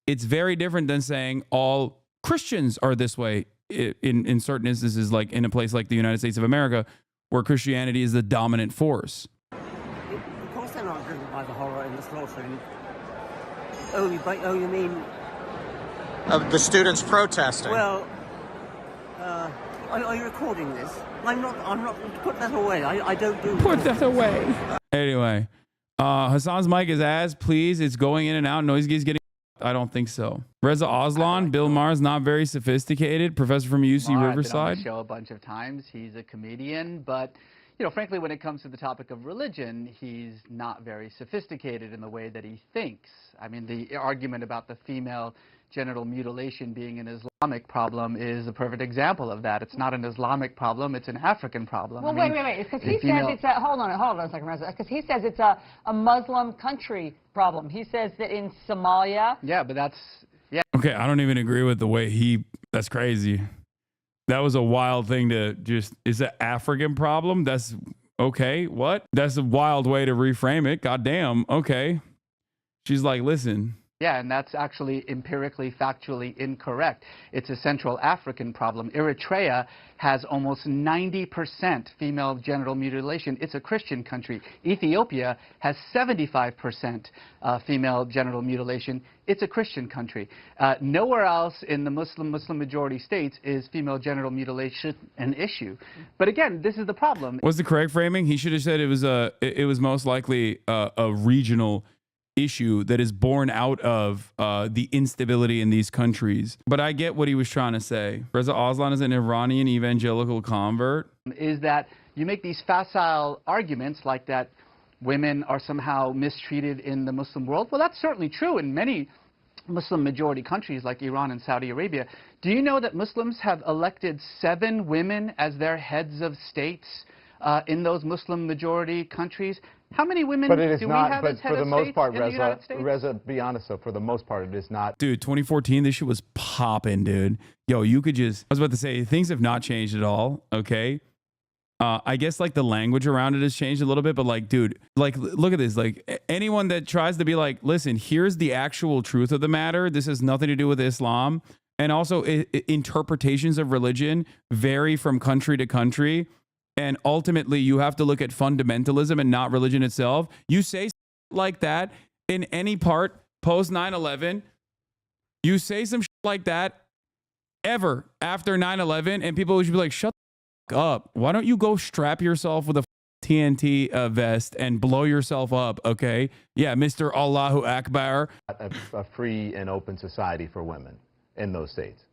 A: it's very different than saying all Christians are this way in certain instances, like in a place like the United States of America, where Christianity is the dominant force.
L: Of course they're not driven by the horror and the slaughtering. You mean...
M: Of the students protesting.
L: Well, are you recording this? I'm not, put that away. I don't do...
A: Put that away. Anyway, Hassan's mic is as, please. It's going in and out. Noise is getting... I don't think so. Reza Aslan, Bill Maher's not very sophisticated. Professor from UC Riverside.
N: I've been on the show a bunch of times. He's a comedian, but... You know, frankly, when it comes to the topic of religion, he's not very sophisticated in the way that he thinks. I mean, the argument about the female genital mutilation being an Islamic problem is a perfect example of that. It's not an Islamic problem, it's an African problem.
O: Well, wait. Because he says it's a, hold on a second, because he says it's a Muslim country problem. He says that in Somalia.
N: Yeah, but that's, yeah.
A: Okay, I don't even agree with the way that's crazy. That was a wild thing to just, is an African problem? That's okay. What? That's a wild way to reframe it. Goddamn. Okay. She's like, listen.
N: Yeah, and that's actually empirically, factually incorrect. It's a Central African problem. Eritrea has almost 90% female genital mutilation. It's a Christian country. Ethiopia has 75% female genital mutilation. It's a Christian country. Nowhere else in the Muslim majority states is female genital mutilation an issue. But again, this is the problem.
A: What's the correct framing? He should have said it was most likely a regional issue that is born out of the instability in these countries. But I get what he was trying to say. Reza Aslan is an Iranian evangelical convert.
N: Is that you make these facile arguments like that women are somehow mistreated in the Muslim world. Well, that's certainly true in many Muslim majority countries like Iran and Saudi Arabia. Do you know that Muslims have elected 7 women as their heads of states in those Muslim majority countries? How many women do we have as head of state in the United States?
P: Reza, be honest though, for the most part, it is not.
A: Dude, 2014, this shit was popping, dude. Yo, you could just, I was about to say, things have not changed at all, okay? I guess like the language around it has changed a little bit, but like, dude, like, look at this. Like anyone that tries to be like, listen, here's the actual truth of the matter. This has nothing to do with Islam. And also interpretations of religion vary from country to country. And ultimately, you have to look at fundamentalism and not religion itself. You say like that in any part post 9/11, you say some shit like that ever after 9/11, and people would be like, shut the fuck up. Why don't you go strap yourself with a TNT vest and blow yourself up, okay? Yeah, Mr. Allahu Akbar.
P: A free and open society for women in those states.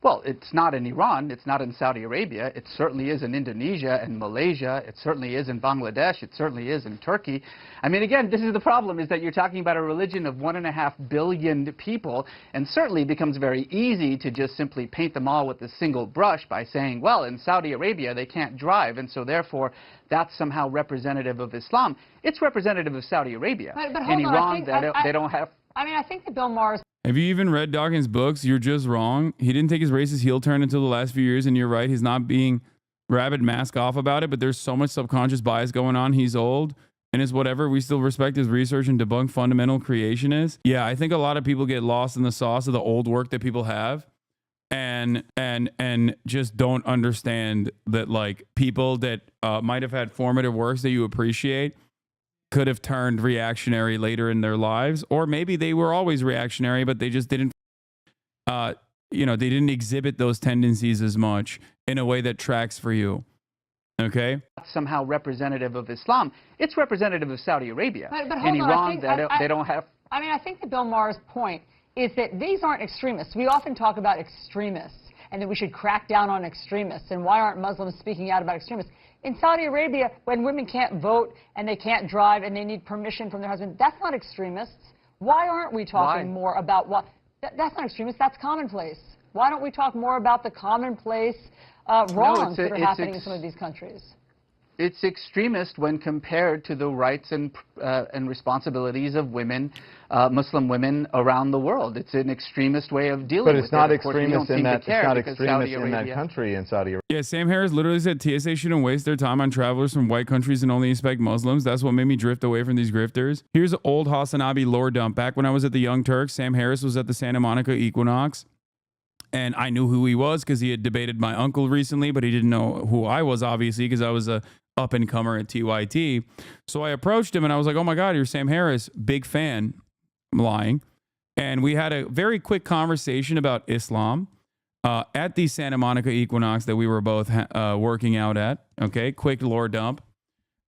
N: Well, it's not in Iran, it's not in Saudi Arabia, it certainly is in Indonesia and Malaysia, it certainly is in Bangladesh, it certainly is in Turkey. I mean, again, this is the problem, is that you're talking about a religion of 1.5 billion people, and certainly becomes very easy to just simply paint them all with a single brush by saying, well, in Saudi Arabia they can't drive, and so therefore that's somehow representative of Islam. It's representative of Saudi Arabia.
O: But hold
N: in
O: on,
N: Iran, they don't have...
O: I mean, I think that Bill Maher's...
A: Have you even read Dawkins' books? You're just wrong. He didn't take his racist heel turn until the last few years, and you're right. He's not being rabid mask off about it, but there's so much subconscious bias going on. He's old. and it's whatever. We still respect his research and debunk fundamental creationists. Yeah, I think a lot of people get lost in the sauce of the old work that people have, and just don't understand that like people that might have had formative works that you appreciate could have turned reactionary later in their lives, or maybe they were always reactionary, but they just didn't, they didn't exhibit those tendencies as much in a way that tracks for you. Okay.
N: Somehow representative of Islam. It's representative of Saudi Arabia.
O: But
N: in Iran,
O: they
N: don't have.
O: I mean, I think that Bill Maher's point is that these aren't extremists. We often talk about extremists and that we should crack down on extremists. And why aren't Muslims speaking out about extremists? In Saudi Arabia, when women can't vote and they can't drive and they need permission from their husband, that's not extremists. Why aren't we talking more about what? That's not extremist. That's commonplace. Why don't we talk more about the commonplace wrongs that are happening in some of these countries?
N: It's extremist when compared to the rights and responsibilities of women, Muslim women around the world. It's an extremist way of dealing with it.
P: But it's not extremist in that. It's not extremist in that country in Saudi Arabia.
A: Yeah, Sam Harris literally said TSA shouldn't waste their time on travelers from white countries and only inspect Muslims. That's what made me drift away from these grifters. Here's old Hasanabi lore dump. Back when I was at the Young Turks, Sam Harris was at the Santa Monica Equinox. And I knew who he was because he had debated my uncle recently, but he didn't know who I was, obviously, because I was a up-and-comer at TYT. So I approached him and I was like, oh my God, you're Sam Harris. Big fan. I'm lying. And we had a very quick conversation about Islam at the Santa Monica Equinox that we were both working out at. Okay, quick lore dump.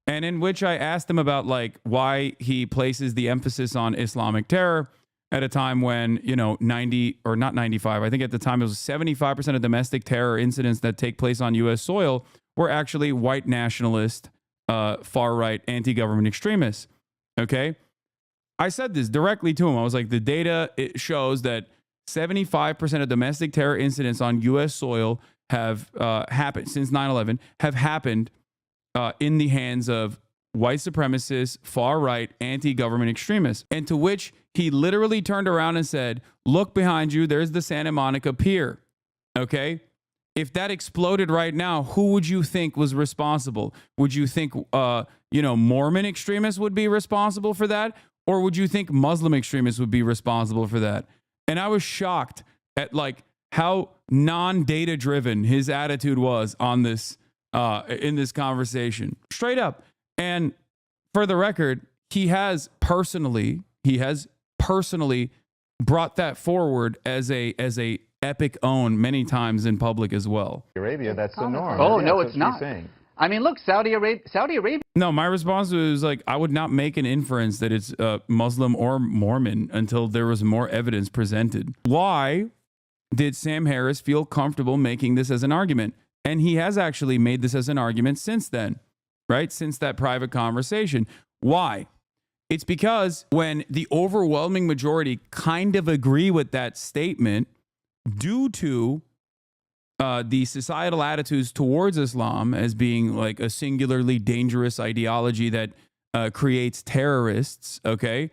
A: And in which I asked him about like why he places the emphasis on Islamic terror at a time when, 90 or not 95, I think at the time it was 75% of domestic terror incidents that take place on U.S. soil were actually white nationalist, far-right, anti-government extremists. Okay? I said this directly to him. I was like, the data, it shows that 75% of domestic terror incidents on U.S. soil have happened, since 9/11, have happened in the hands of white supremacists, far-right, anti-government extremists. And to which he literally turned around and said, look behind you, there's the Santa Monica Pier. Okay? If that exploded right now, who would you think was responsible? Would you think, Mormon extremists would be responsible for that? Or would you think Muslim extremists would be responsible for that? And I was shocked at like how non-data driven his attitude was on this, in this conversation. Straight up. And for the record, he has personally brought that forward as a epic own many times in public as well.
P: Arabia, that's the norm.
N: Oh, no, it's not. I mean, look, Saudi Arabia.
A: No, my response was like, I would not make an inference that it's Muslim or Mormon until there was more evidence presented. Why did Sam Harris feel comfortable making this as an argument? And he has actually made this as an argument since then, right? Since that private conversation. Why? It's because when the overwhelming majority kind of agree with that statement due to the societal attitudes towards Islam as being like a singularly dangerous ideology that creates terrorists, okay,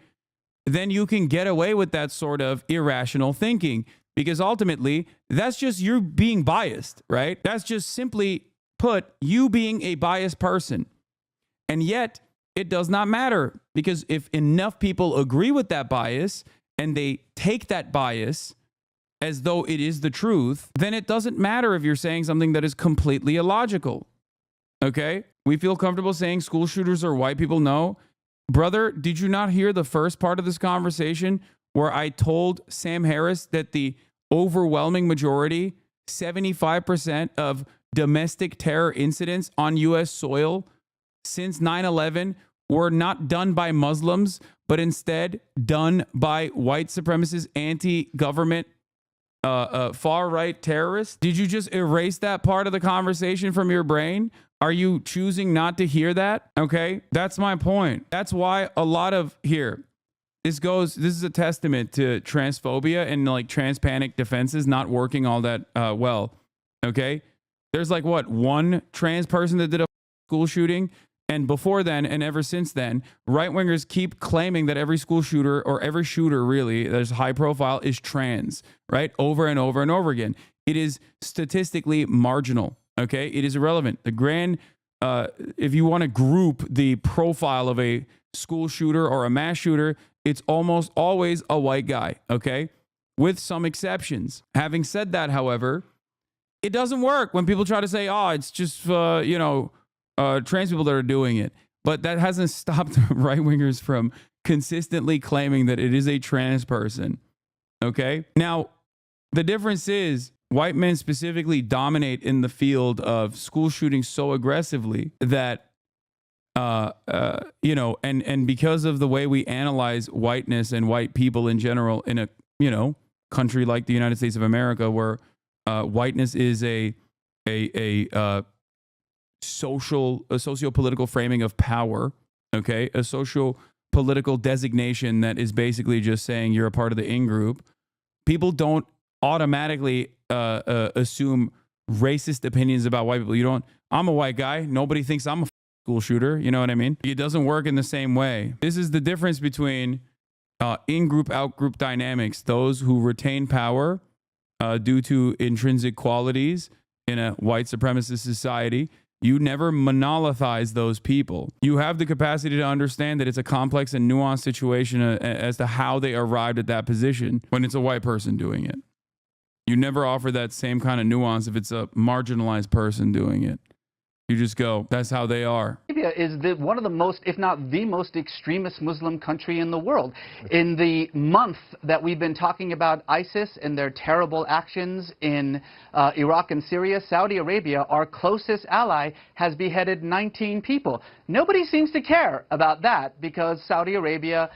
A: then you can get away with that sort of irrational thinking because ultimately that's just you being biased, right? That's just simply put, you being a biased person. And yet it does not matter because if enough people agree with that bias and they take that bias as though it is the truth, then it doesn't matter if you're saying something that is completely illogical. Okay? We feel comfortable saying school shooters are white people. No. Brother, did you not hear the first part of this conversation where I told Sam Harris that the overwhelming majority, 75% of domestic terror incidents on U.S. soil since 9/11 were not done by Muslims, but instead done by white supremacists, anti-government, far-right terrorists? Did you just erase that part of the conversation from your brain? Are you choosing not to hear that? Okay, that's my point. That's why a lot of this is a testament to transphobia and like transpanic defenses not working all that well. Okay, there's like one trans person that did a school shooting. And before then, and ever since then, right-wingers keep claiming that every school shooter or every shooter really that's high profile is trans, right? Over and over and over again. It is statistically marginal, okay? It is irrelevant. The grand if you want to group the profile of a school shooter or a mass shooter, it's almost always a white guy, okay? With some exceptions. Having said that, however, it doesn't work when people try to say, oh, it's just, trans people that are doing it. But that hasn't stopped right-wingers from consistently claiming that it is a trans person, okay? Now, the difference is white men specifically dominate in the field of school shootings so aggressively that, and because of the way we analyze whiteness and white people in general in a, country like the United States of America, where whiteness is a socio-political framing of power, okay? A socio-political designation that is basically just saying you're a part of the in-group. People don't automatically assume racist opinions about white people. I'm a white guy. Nobody thinks I'm a school shooter. You know what I mean? It doesn't work in the same way. This is the difference between in-group, out-group dynamics. Those who retain power due to intrinsic qualities in a white supremacist society, you never monolithize those people. You have the capacity to understand that it's a complex and nuanced situation as to how they arrived at that position when it's a white person doing it. You never offer that same kind of nuance if it's a marginalized person doing it. You just go, that's how they are.
N: Arabia is one of the most, if not the most extremist Muslim country in the world. In the month that we've been talking about ISIS and their terrible actions in Iraq and Syria, Saudi Arabia, our closest ally, has beheaded 19 people. Nobody seems to care about that because Saudi Arabia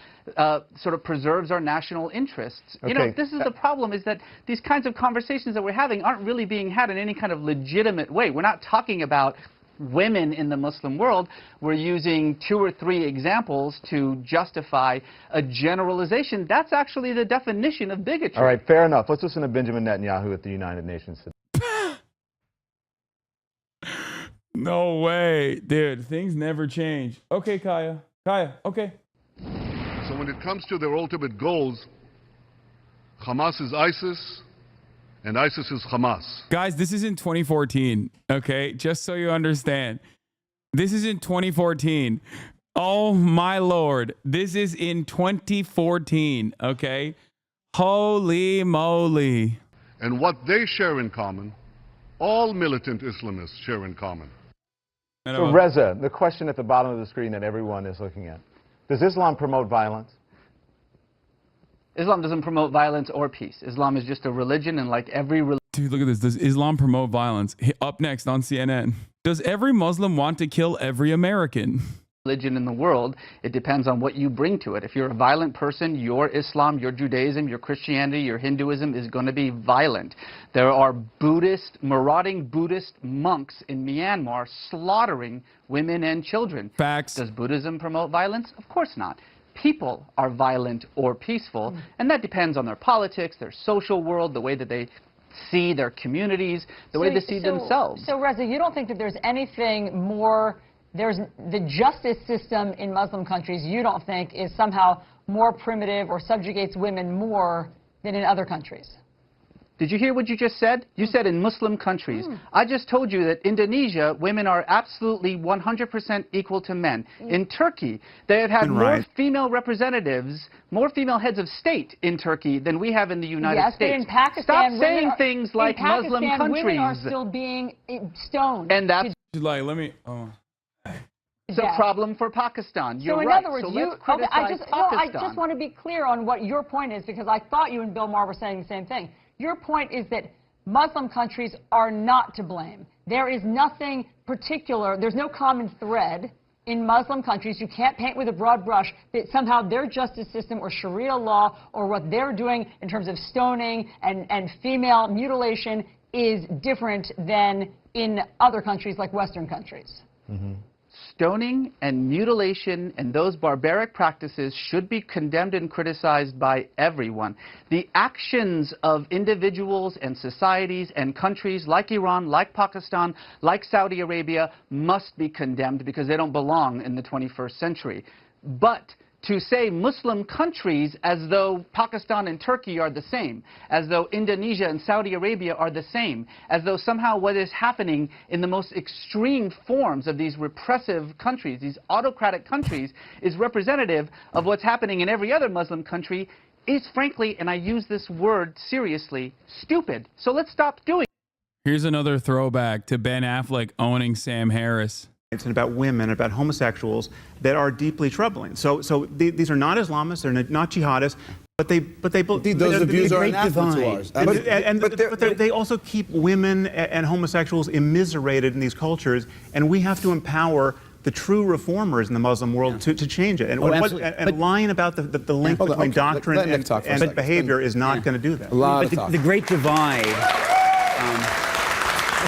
N: sort of preserves our national interests.
P: Okay.
N: This is the problem, is that these kinds of conversations that we're having aren't really being had in any kind of legitimate way. We're not talking about women in the Muslim world. We're using 2 or 3 examples to justify a generalization. That's actually the definition of bigotry.
P: All right, fair enough. Let's listen to Benjamin Netanyahu at the United Nations today.
A: No way, dude. Things never change. Okay, Kaya, okay.
Q: So when it comes to their ultimate goals, Hamas is ISIS, and ISIS is Hamas.
A: Guys, this is in 2014, okay? Just so you understand. This is in 2014. Oh, my Lord. This is in 2014, okay? Holy moly.
Q: And what they share in common, all militant Islamists share in common.
P: So Reza, the question at the bottom of the screen that everyone is looking at. Does Islam promote violence?
N: Islam doesn't promote violence or peace. Islam is just a religion, and like every religion...
A: Dude, look at this. Does Islam promote violence? Up next on CNN. Does every Muslim want to kill every American?
N: Religion in the world, it depends on what you bring to it. If you're a violent person, your Islam, your Judaism, your Christianity, your Hinduism is going to be violent. There are marauding Buddhist monks in Myanmar slaughtering women and children.
A: Facts.
N: Does Buddhism promote violence? Of course not. People are violent or peaceful, and that depends on their politics, their social world, the way that they see their communities, the way they see themselves.
O: So, Reza, you don't think that there's anything more, there's the justice system in Muslim countries, you don't think is somehow more primitive or subjugates women more than in other countries?
N: Did you hear what you just said? You said in Muslim countries. I just told you that Indonesia, women are absolutely 100% equal to men. In Turkey, they have had more female representatives, more female heads of state in Turkey than we have in the United States.
O: But in Pakistan,
N: stop saying things like Muslim countries.
O: Women are still being stoned.
N: And that's
A: like, let me. Oh.
N: It's a problem for Pakistan. You're
O: so in
N: right.
O: other words,
N: so let's criticize Pakistan.
O: I just want to be clear on what your point is, because I thought you and Bill Maher were saying the same thing. Your point is that Muslim countries are not to blame. There is nothing particular, there's no common thread in Muslim countries. You can't paint with a broad brush that somehow their justice system or Sharia law or what they're doing in terms of stoning and female mutilation is different than in other countries like Western countries.
N: Mm-hmm. Stoning and mutilation and those barbaric practices should be condemned and criticized by everyone. The actions of individuals and societies and countries like Iran, like Pakistan, like Saudi Arabia must be condemned because they don't belong in the 21st century. But to say Muslim countries as though Pakistan and Turkey are the same, as though Indonesia and Saudi Arabia are the same, as though somehow what is happening in the most extreme forms of these repressive countries, these autocratic countries, is representative of what's happening in every other Muslim country, is frankly, and I use this word seriously, stupid. So let's stop doing it.
A: Here's another throwback to Ben Affleck owning Sam Harris.
R: And about women, about homosexuals that are deeply troubling. So these are not Islamists, they're not jihadists, but they
S: those views are anathema to ours.
R: But they also keep women and homosexuals immiserated in these cultures, and we have to empower the true reformers in the Muslim world to change it. And lying about the link between doctrine and behavior is not going to do that.
T: But the Great Divide.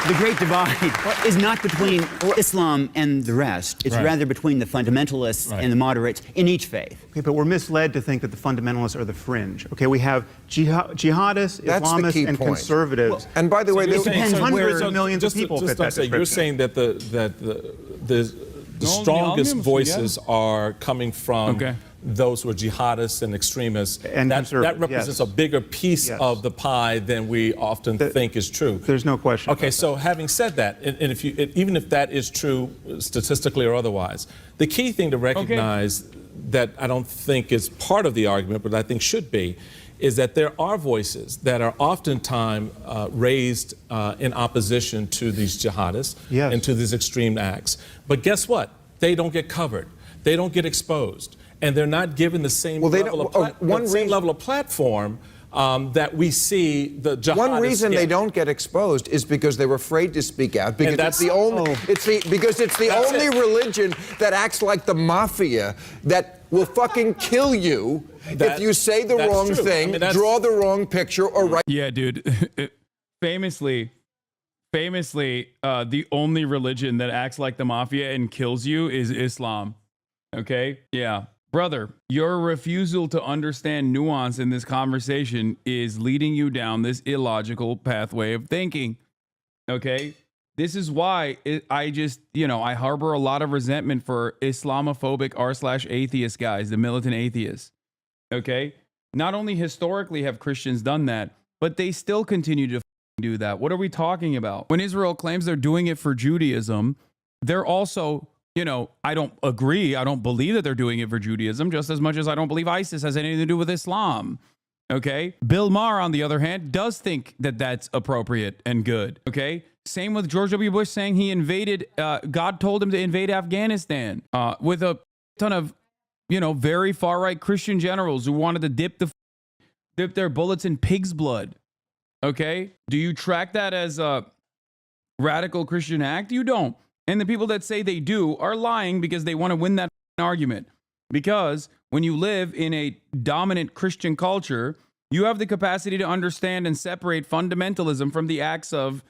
T: The Great Divide is not between Islam and the rest. It's rather between the fundamentalists and the moderates in each faith.
R: Okay, but we're misled to think that the fundamentalists are the fringe. Okay, we have jihadists, Islamists, and conservatives.
S: Well, and by the way,
R: it depends hundreds of millions of people.
U: You're saying that the strongest voices are coming from those who are jihadists and extremists, and that represents a bigger piece of the pie than we often think is true.
R: There's no question.
U: Okay, so having said that, and if even if that is true statistically or otherwise, the key thing to recognize that I don't think is part of the argument, but I think should be, is that there are voices that are oftentimes raised in opposition to these jihadists and to these extreme acts. But guess what? They don't get covered. They don't get exposed. And they're not given the same level of platform that we see the jihadists.
S: One reason they don't get exposed is because they're afraid to speak out, because it's the only religion that acts like the mafia, that will fucking kill you if you say the wrong thing, draw the wrong picture, or write.
A: Yeah, dude. Famously, the only religion that acts like the mafia and kills you is Islam. Okay? Yeah. Brother, your refusal to understand nuance in this conversation is leading you down this illogical pathway of thinking. Okay? This is why I harbor a lot of resentment for Islamophobic r/atheist guys, the militant atheists. Okay? Not only historically have Christians done that, but they still continue to do that. What are we talking about? When Israel claims they're doing it for Judaism, they're also, I don't agree. I don't believe that they're doing it for Judaism, just as much as I don't believe ISIS has anything to do with Islam. Okay? Bill Maher, on the other hand, does think that that's appropriate and good. Okay? Same with George W. Bush saying he invaded, God told him to invade Afghanistan with a ton of, very far-right Christian generals who wanted to dip their bullets in pig's blood. Okay? Do you track that as a radical Christian act? You don't. And the people that say they do are lying because they want to win that argument. Because when you live in a dominant Christian culture, you have the capacity to understand and separate fundamentalism from the acts of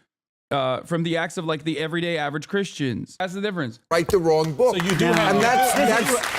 A: like the everyday average Christians. That's the difference.
S: Write the wrong book.
U: So you do have,
S: and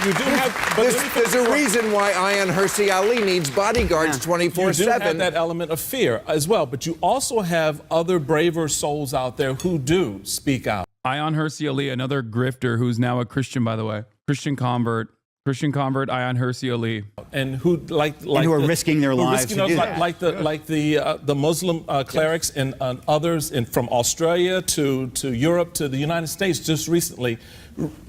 U: you do have.
S: There's a reason why Ayaan Hirsi Ali needs bodyguards 24/7.
U: You do have that element of fear as well, but you also have other braver souls out there who do speak out.
A: Ayaan Hirsi Ali, another grifter who's now a Christian, by the way, Christian convert, Ayaan Hirsi Ali,
U: and who
T: who are risking their lives to do that.
U: like the Muslim clerics and others from Australia to Europe to the United States just recently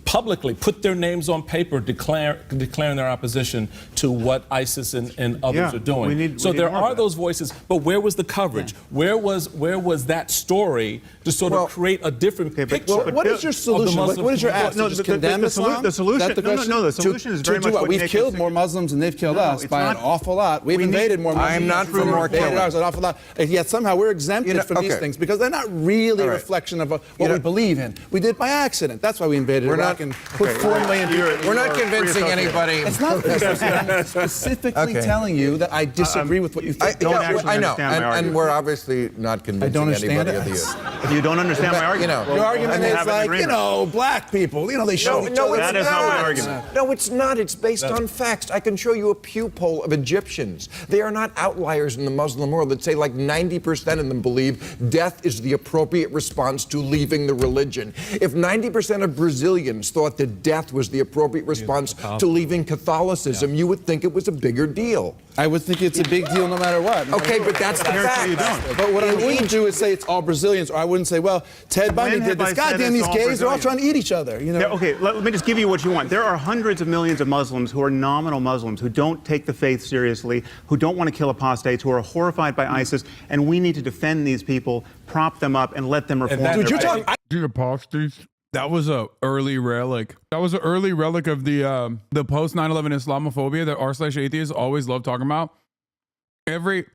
U: publicly put their names on paper declaring their opposition to what ISIS and others are doing. There are those voices, but where was the coverage? Where was that story to sort of create a different picture?
S: What is your solution? What is your ask? Just condemn Islam?
R: The solution is very much what
S: we've killed more Muslims than they've killed us by an awful lot. We've invaded more Muslims. I am not for more killing. An awful lot. Yet somehow we're exempted from these things because they're not really a reflection of what we believe in. We did by accident. That's why we invaded Iraq and put 4 million people. We're not convincing anybody. It's not specifically telling you that I disagree with what you think. I know, and we're obviously not convincing anybody of the.
R: You don't understand my argument.
S: Your argument is like, black people, they show each other.
R: That is not my argument.
S: No, it's not. It's based on facts. I can show you a Pew poll of Egyptians. They are not outliers in the Muslim world that say like 90% of them believe death is the appropriate response to leaving the religion. If 90% of Brazilians
B: Brazilians thought that death was the appropriate response to leaving Catholicism, you would think it was a bigger deal.
S: I would think it's a big deal no matter what.
B: Okay, but that's the fact.
S: But what I wouldn't do is say it's all Brazilians, or I wouldn't say, well, Ted Bundy did this. Goddamn, these gays, they're all trying to eat each other. You know?
R: Okay, let me just give you what you want. There are hundreds of millions of Muslims who are nominal Muslims, who don't take the faith seriously, who don't want to kill apostates, who are horrified by ISIS, and we need to defend these people, prop them up, and let them reform.
A: Dude, you're talking apostates. That was a early relic. That was an early relic of the post 9/11 Islamophobia that r/atheists always love talking about.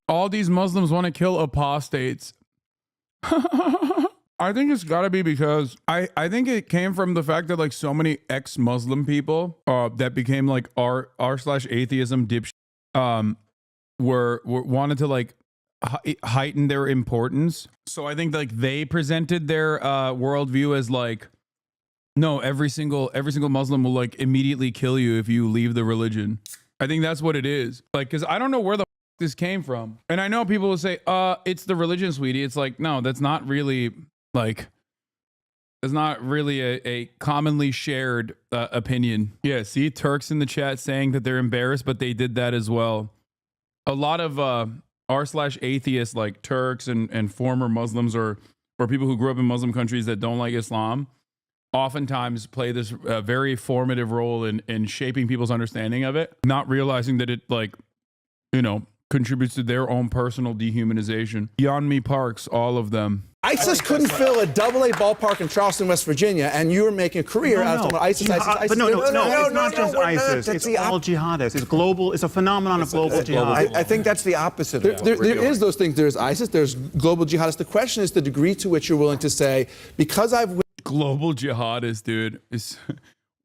A: All these Muslims want to kill apostates. I think it's got to be because I think it came from the fact that like so many ex-Muslim people that became like r/atheism were wanted to like heighten their importance. So I think like they presented their worldview as like, no, every single Muslim will like immediately kill you if you leave the religion. I think that's what it is. Like, because I don't know where the this came from. And I know people will say, it's the religion, sweetie. It's like, no, that's not really like, it's not really a commonly shared opinion. Yeah, see, Turks in the chat saying that they're embarrassed, but they did that as well. A lot of r/atheists like Turks and former Muslims or people who grew up in Muslim countries that don't like Islam oftentimes play this very formative role in shaping people's understanding of it, not realizing that it like, you know, contributes to their own personal dehumanization. Beyond Me Parks, all of them.
S: ISIS couldn't fill a AA ballpark in Charleston, West Virginia, and you were making a career out of ISIS.
R: But no, it's not just ISIS. It's all jihadists. It's global. It's a phenomenon of global jihad.
B: I think that's the opposite.
S: There is those things. There's ISIS. There's global jihadists. The question is the degree to which you're willing to say, because I've
A: global jihadists, dude.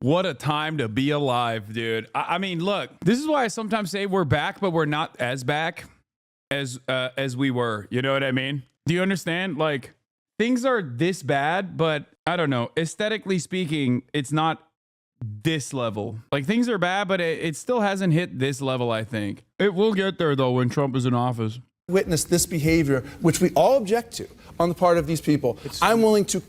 A: What a time to be alive, dude. I mean, look, this is why I sometimes say we're back, but we're not as back as we were. You know what I mean? Do you understand? Like, things are this bad, but I don't know. Aesthetically speaking, it's not this level. Like, things are bad, but it still hasn't hit this level, I think. It will get there, though, when Trump is in office.
S: Witness this behavior, which we all object to on the part of these people. I'm willing to...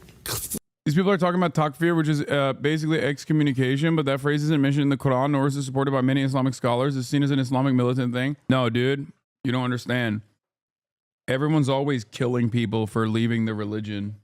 A: These people are talking about takfir, which is basically excommunication, but that phrase isn't mentioned in the Quran, nor is it supported by many Islamic scholars. It's seen as an Islamic militant thing. No, dude, you don't understand. Everyone's always killing people for leaving the religion,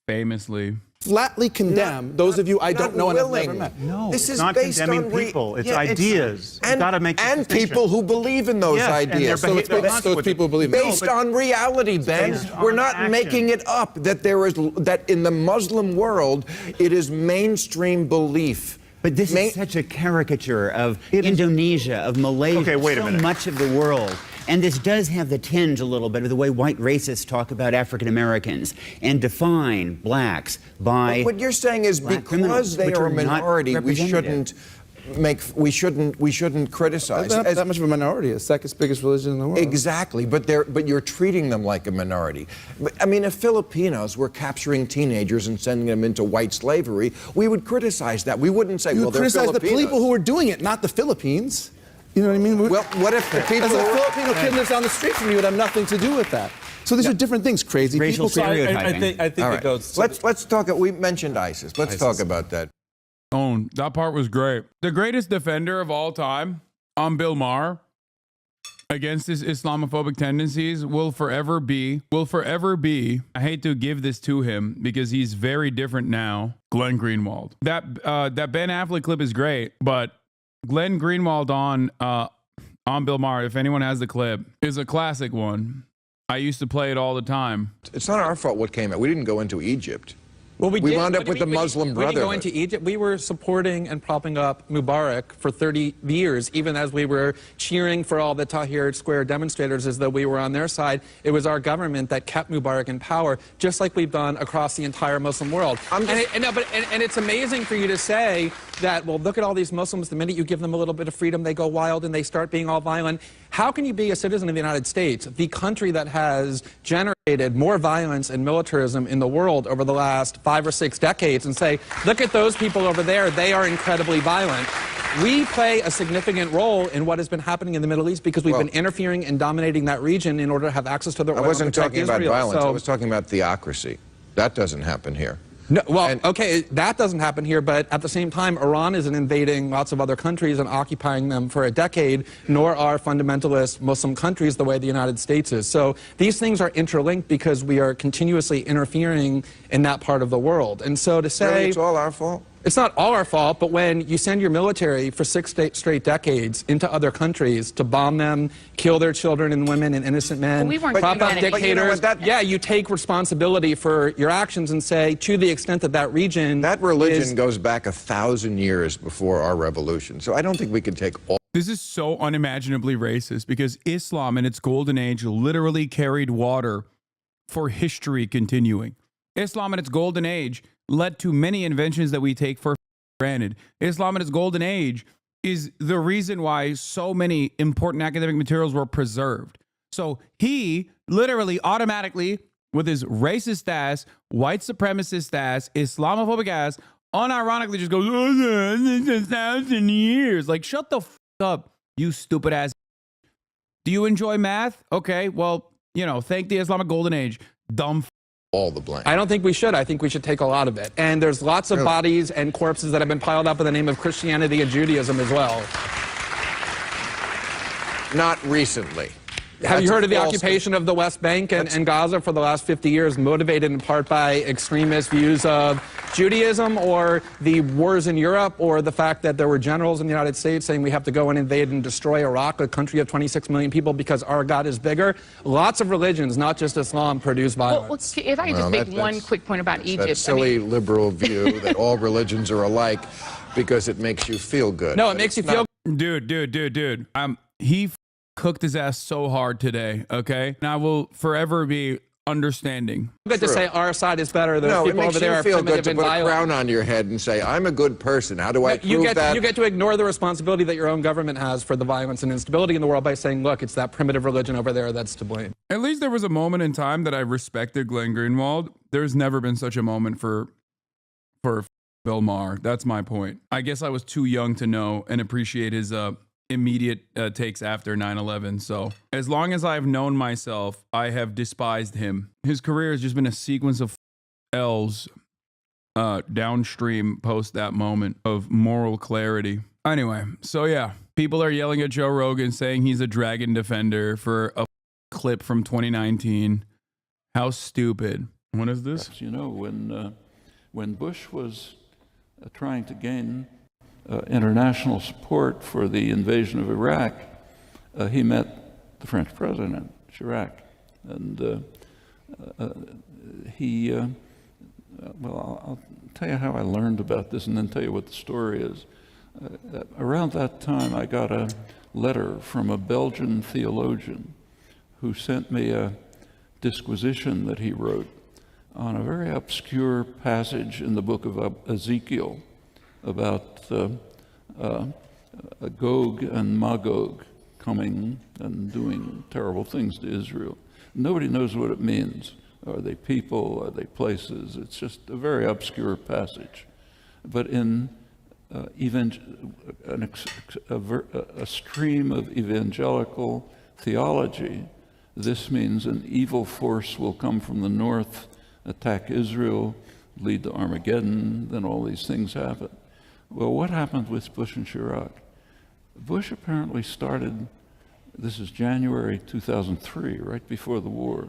A: famously.
S: Flatly condemn those of you I don't know and have never met.
R: No,
B: this is
R: not
B: based
R: condemning
B: on
R: people. It's ideas.
B: And,
R: gotta make
B: and people who believe in those ideas.
S: So it's those people who believe
B: based on reality, Ben. We're not making it up. That in the Muslim world, it is mainstream belief.
T: But this is such a caricature of Indonesia, of Malaysia,
R: okay, wait a minute.
T: So much of the world. And this does have the tinge a little bit of the way white racists talk about African Americans and define blacks by.
B: But what you're saying is because they are a minority, we shouldn't criticize.
S: Not that much of a minority. It's the second biggest religion in the world.
B: Exactly, but you're treating them like a minority. I mean, if Filipinos were capturing teenagers and sending them into white slavery, we would criticize that. We wouldn't say, well, they're Filipinos.
S: You would criticize the people who are doing it, not the Philippines. You know what I mean?
B: Well, what if the people
S: as a Filipino kid lives down the street from you would have nothing to do with that? So these are different things, crazy
T: racial
S: people.
T: Stereotyping.
U: I think it goes.
B: Let's talk. We mentioned ISIS. Let's talk about that.
A: That part was great. The greatest defender of all time, Bill Maher, against his Islamophobic tendencies will forever be, I hate to give this to him because he's very different now, Glenn Greenwald. That Ben Affleck clip is great, but Glenn Greenwald on Bill Maher, if anyone has the clip, is a classic one. I used to play it all the time.
B: It's not our fault what came out. We didn't go into Egypt.
V: Well, we
B: wound up with the Muslim Brotherhood.
V: We didn't go into Egypt. We were supporting and propping up Mubarak for 30 years, even as we were cheering for all the Tahrir Square demonstrators as though we were on their side. It was our government that kept Mubarak in power, just like we've done across the entire Muslim world. And it's amazing for you to say that, well, look at all these Muslims. The minute you give them a little bit of freedom, they go wild and they start being all violent. How can you be a citizen of the United States, the country that has generated more violence and militarism in the world over the last 5 or 6 decades, and say, look at those people over there, they are incredibly violent? We play a significant role in what has been happening in the Middle East because we've been interfering and dominating that region in order to have access to the oil.
B: I wasn't talking about violence. I was talking about theocracy. That doesn't happen here.
V: No, well, okay, that doesn't happen here, but at the same time, Iran isn't invading lots of other countries and occupying them for a decade, nor are fundamentalist Muslim countries the way the United States is. So these things are interlinked because we are continuously interfering in that part of the world. And so to say...
B: Really, it's all our fault?
V: It's not all our fault, but when you send your military for 6 straight decades into other countries to bomb them, kill their children and women and innocent men, prop up dictators, yeah, you take responsibility for your actions and say, to the extent that that region...
B: That religion goes back 1,000 years before our revolution, so I don't think we can take all...
A: This is so unimaginably racist because Islam in its golden age literally carried water for history continuing. Islam in its golden age led to many inventions that we take for granted. Islam in its golden age is the reason why so many important academic materials were preserved. So he literally automatically, with his racist ass, white supremacist ass, Islamophobic ass, unironically just goes, oh, this is 1,000 years. Like, shut the f up, you stupid ass. Do you enjoy math? Okay, well, you know, thank the Islamic golden age. Dumb f.
B: All the blame.
V: I don't think we should. I think we should take a lot of it. And there's lots of bodies and corpses that have been piled up in the name of Christianity and Judaism as well.
B: Not recently.
V: Have you heard of the occupation of the West Bank and Gaza for the last 50 years, motivated in part by extremist views of Judaism, or the wars in Europe, or the fact that there were generals in the United States saying we have to go and invade and destroy Iraq, a country of 26 million people, because our God is bigger? Lots of religions, not just Islam, produce violence.
D: Well, if I could just make one quick point about Egypt.
B: That silly liberal view that all religions are alike because it makes you feel good.
V: No, it makes you feel
A: good. Dude. He cooked his ass so hard today, okay? And I will forever be understanding.
V: Good to say our side is better than people over there are
B: feel
V: primitive
B: good to
V: and
B: put
V: violent.
B: a crown on your head and say, I'm a good person. How do I prove that?
V: You get to ignore the responsibility that your own government has for the violence and instability in the world by saying, look, it's that primitive religion over there that's to blame.
A: At least there was a moment in time that I respected Glenn Greenwald. There's never been such a moment for Bill Maher. That's my point. I guess I was too young to know and appreciate his immediate takes after 9/11. So as long as I've known myself, I have despised him. His career has just been a sequence of L's downstream post that moment of moral clarity. Anyway, so yeah, people are yelling at Joe Rogan saying he's a dragon defender for a clip from 2019. How stupid. What is this?
E: You know, when Bush was trying to gain international support for the invasion of Iraq, he met the French president, Chirac, and well, I'll tell you how I learned about this and then tell you what the story is. Around that time, I got a letter from a Belgian theologian who sent me a disquisition that he wrote on a very obscure passage in the book of Ezekiel about Gog and Magog coming and doing terrible things to Israel. Nobody knows what it means. Are they people? Are they places? It's just a very obscure passage. But in a stream of evangelical theology, this means an evil force will come from the north, attack Israel, lead to Armageddon, then all these things happen. Well, what happened with Bush and Chirac? Bush apparently started, this is January 2003, right before the war,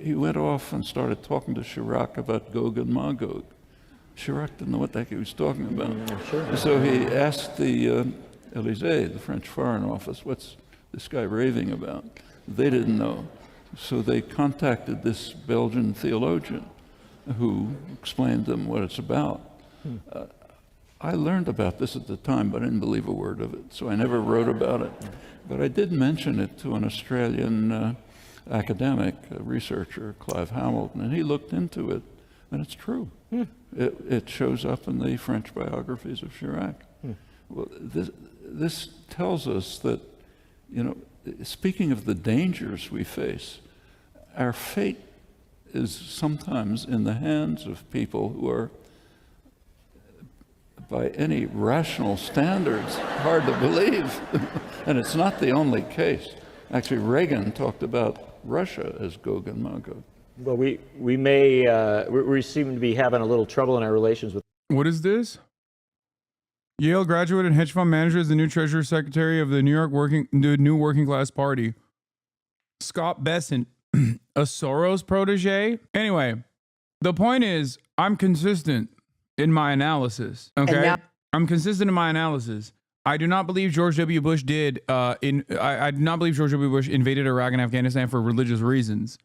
E: he went off and started talking to Chirac about Gog and Magog. Chirac didn't know what the heck he was talking about. Sure. So he asked the Élysée, the French Foreign Office, what's this guy raving about? They didn't know. So they contacted this Belgian theologian who explained to them what it's about. I learned about this at the time, but I didn't believe a word of it, so I never wrote about it. But I did mention it to an Australian academic, a researcher, Clive Hamilton, and he looked into it, and it's true. It shows up in the French biographies of Chirac. Well, this tells us that, you know, speaking of the dangers we face, our fate is sometimes in the hands of people who are, by any rational standards, hard to believe. And it's not the only case. Actually, Reagan talked about Russia as Gog and Magog.
C: Well, we seem to be having a little trouble in our relations with.
A: What is this? Yale graduate and hedge fund manager is the new Treasury Secretary of the new working class party. Scott Bessent, a Soros protege. Anyway, the point is, I'm consistent in my analysis. Okay, I'm consistent in my analysis. I do not believe George W. Bush did. I do not believe George W. Bush invaded Iraq and Afghanistan for religious reasons.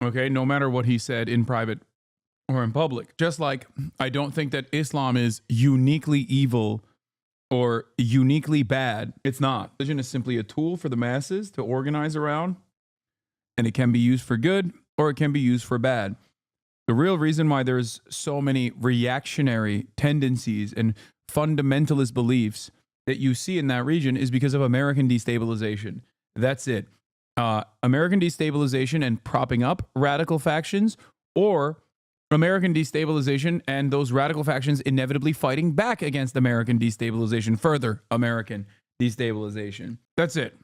A: Okay, no matter what he said in private or in public. Just like I don't think that Islam is uniquely evil or uniquely bad. It's not. Religion is simply a tool for the masses to organize around, and it can be used for good or it can be used for bad. The real reason why there's so many reactionary tendencies and fundamentalist beliefs that you see in that region is because of American destabilization. That's it. American destabilization and propping up radical factions, or American destabilization and those radical factions inevitably fighting back against American destabilization, further American destabilization. That's it.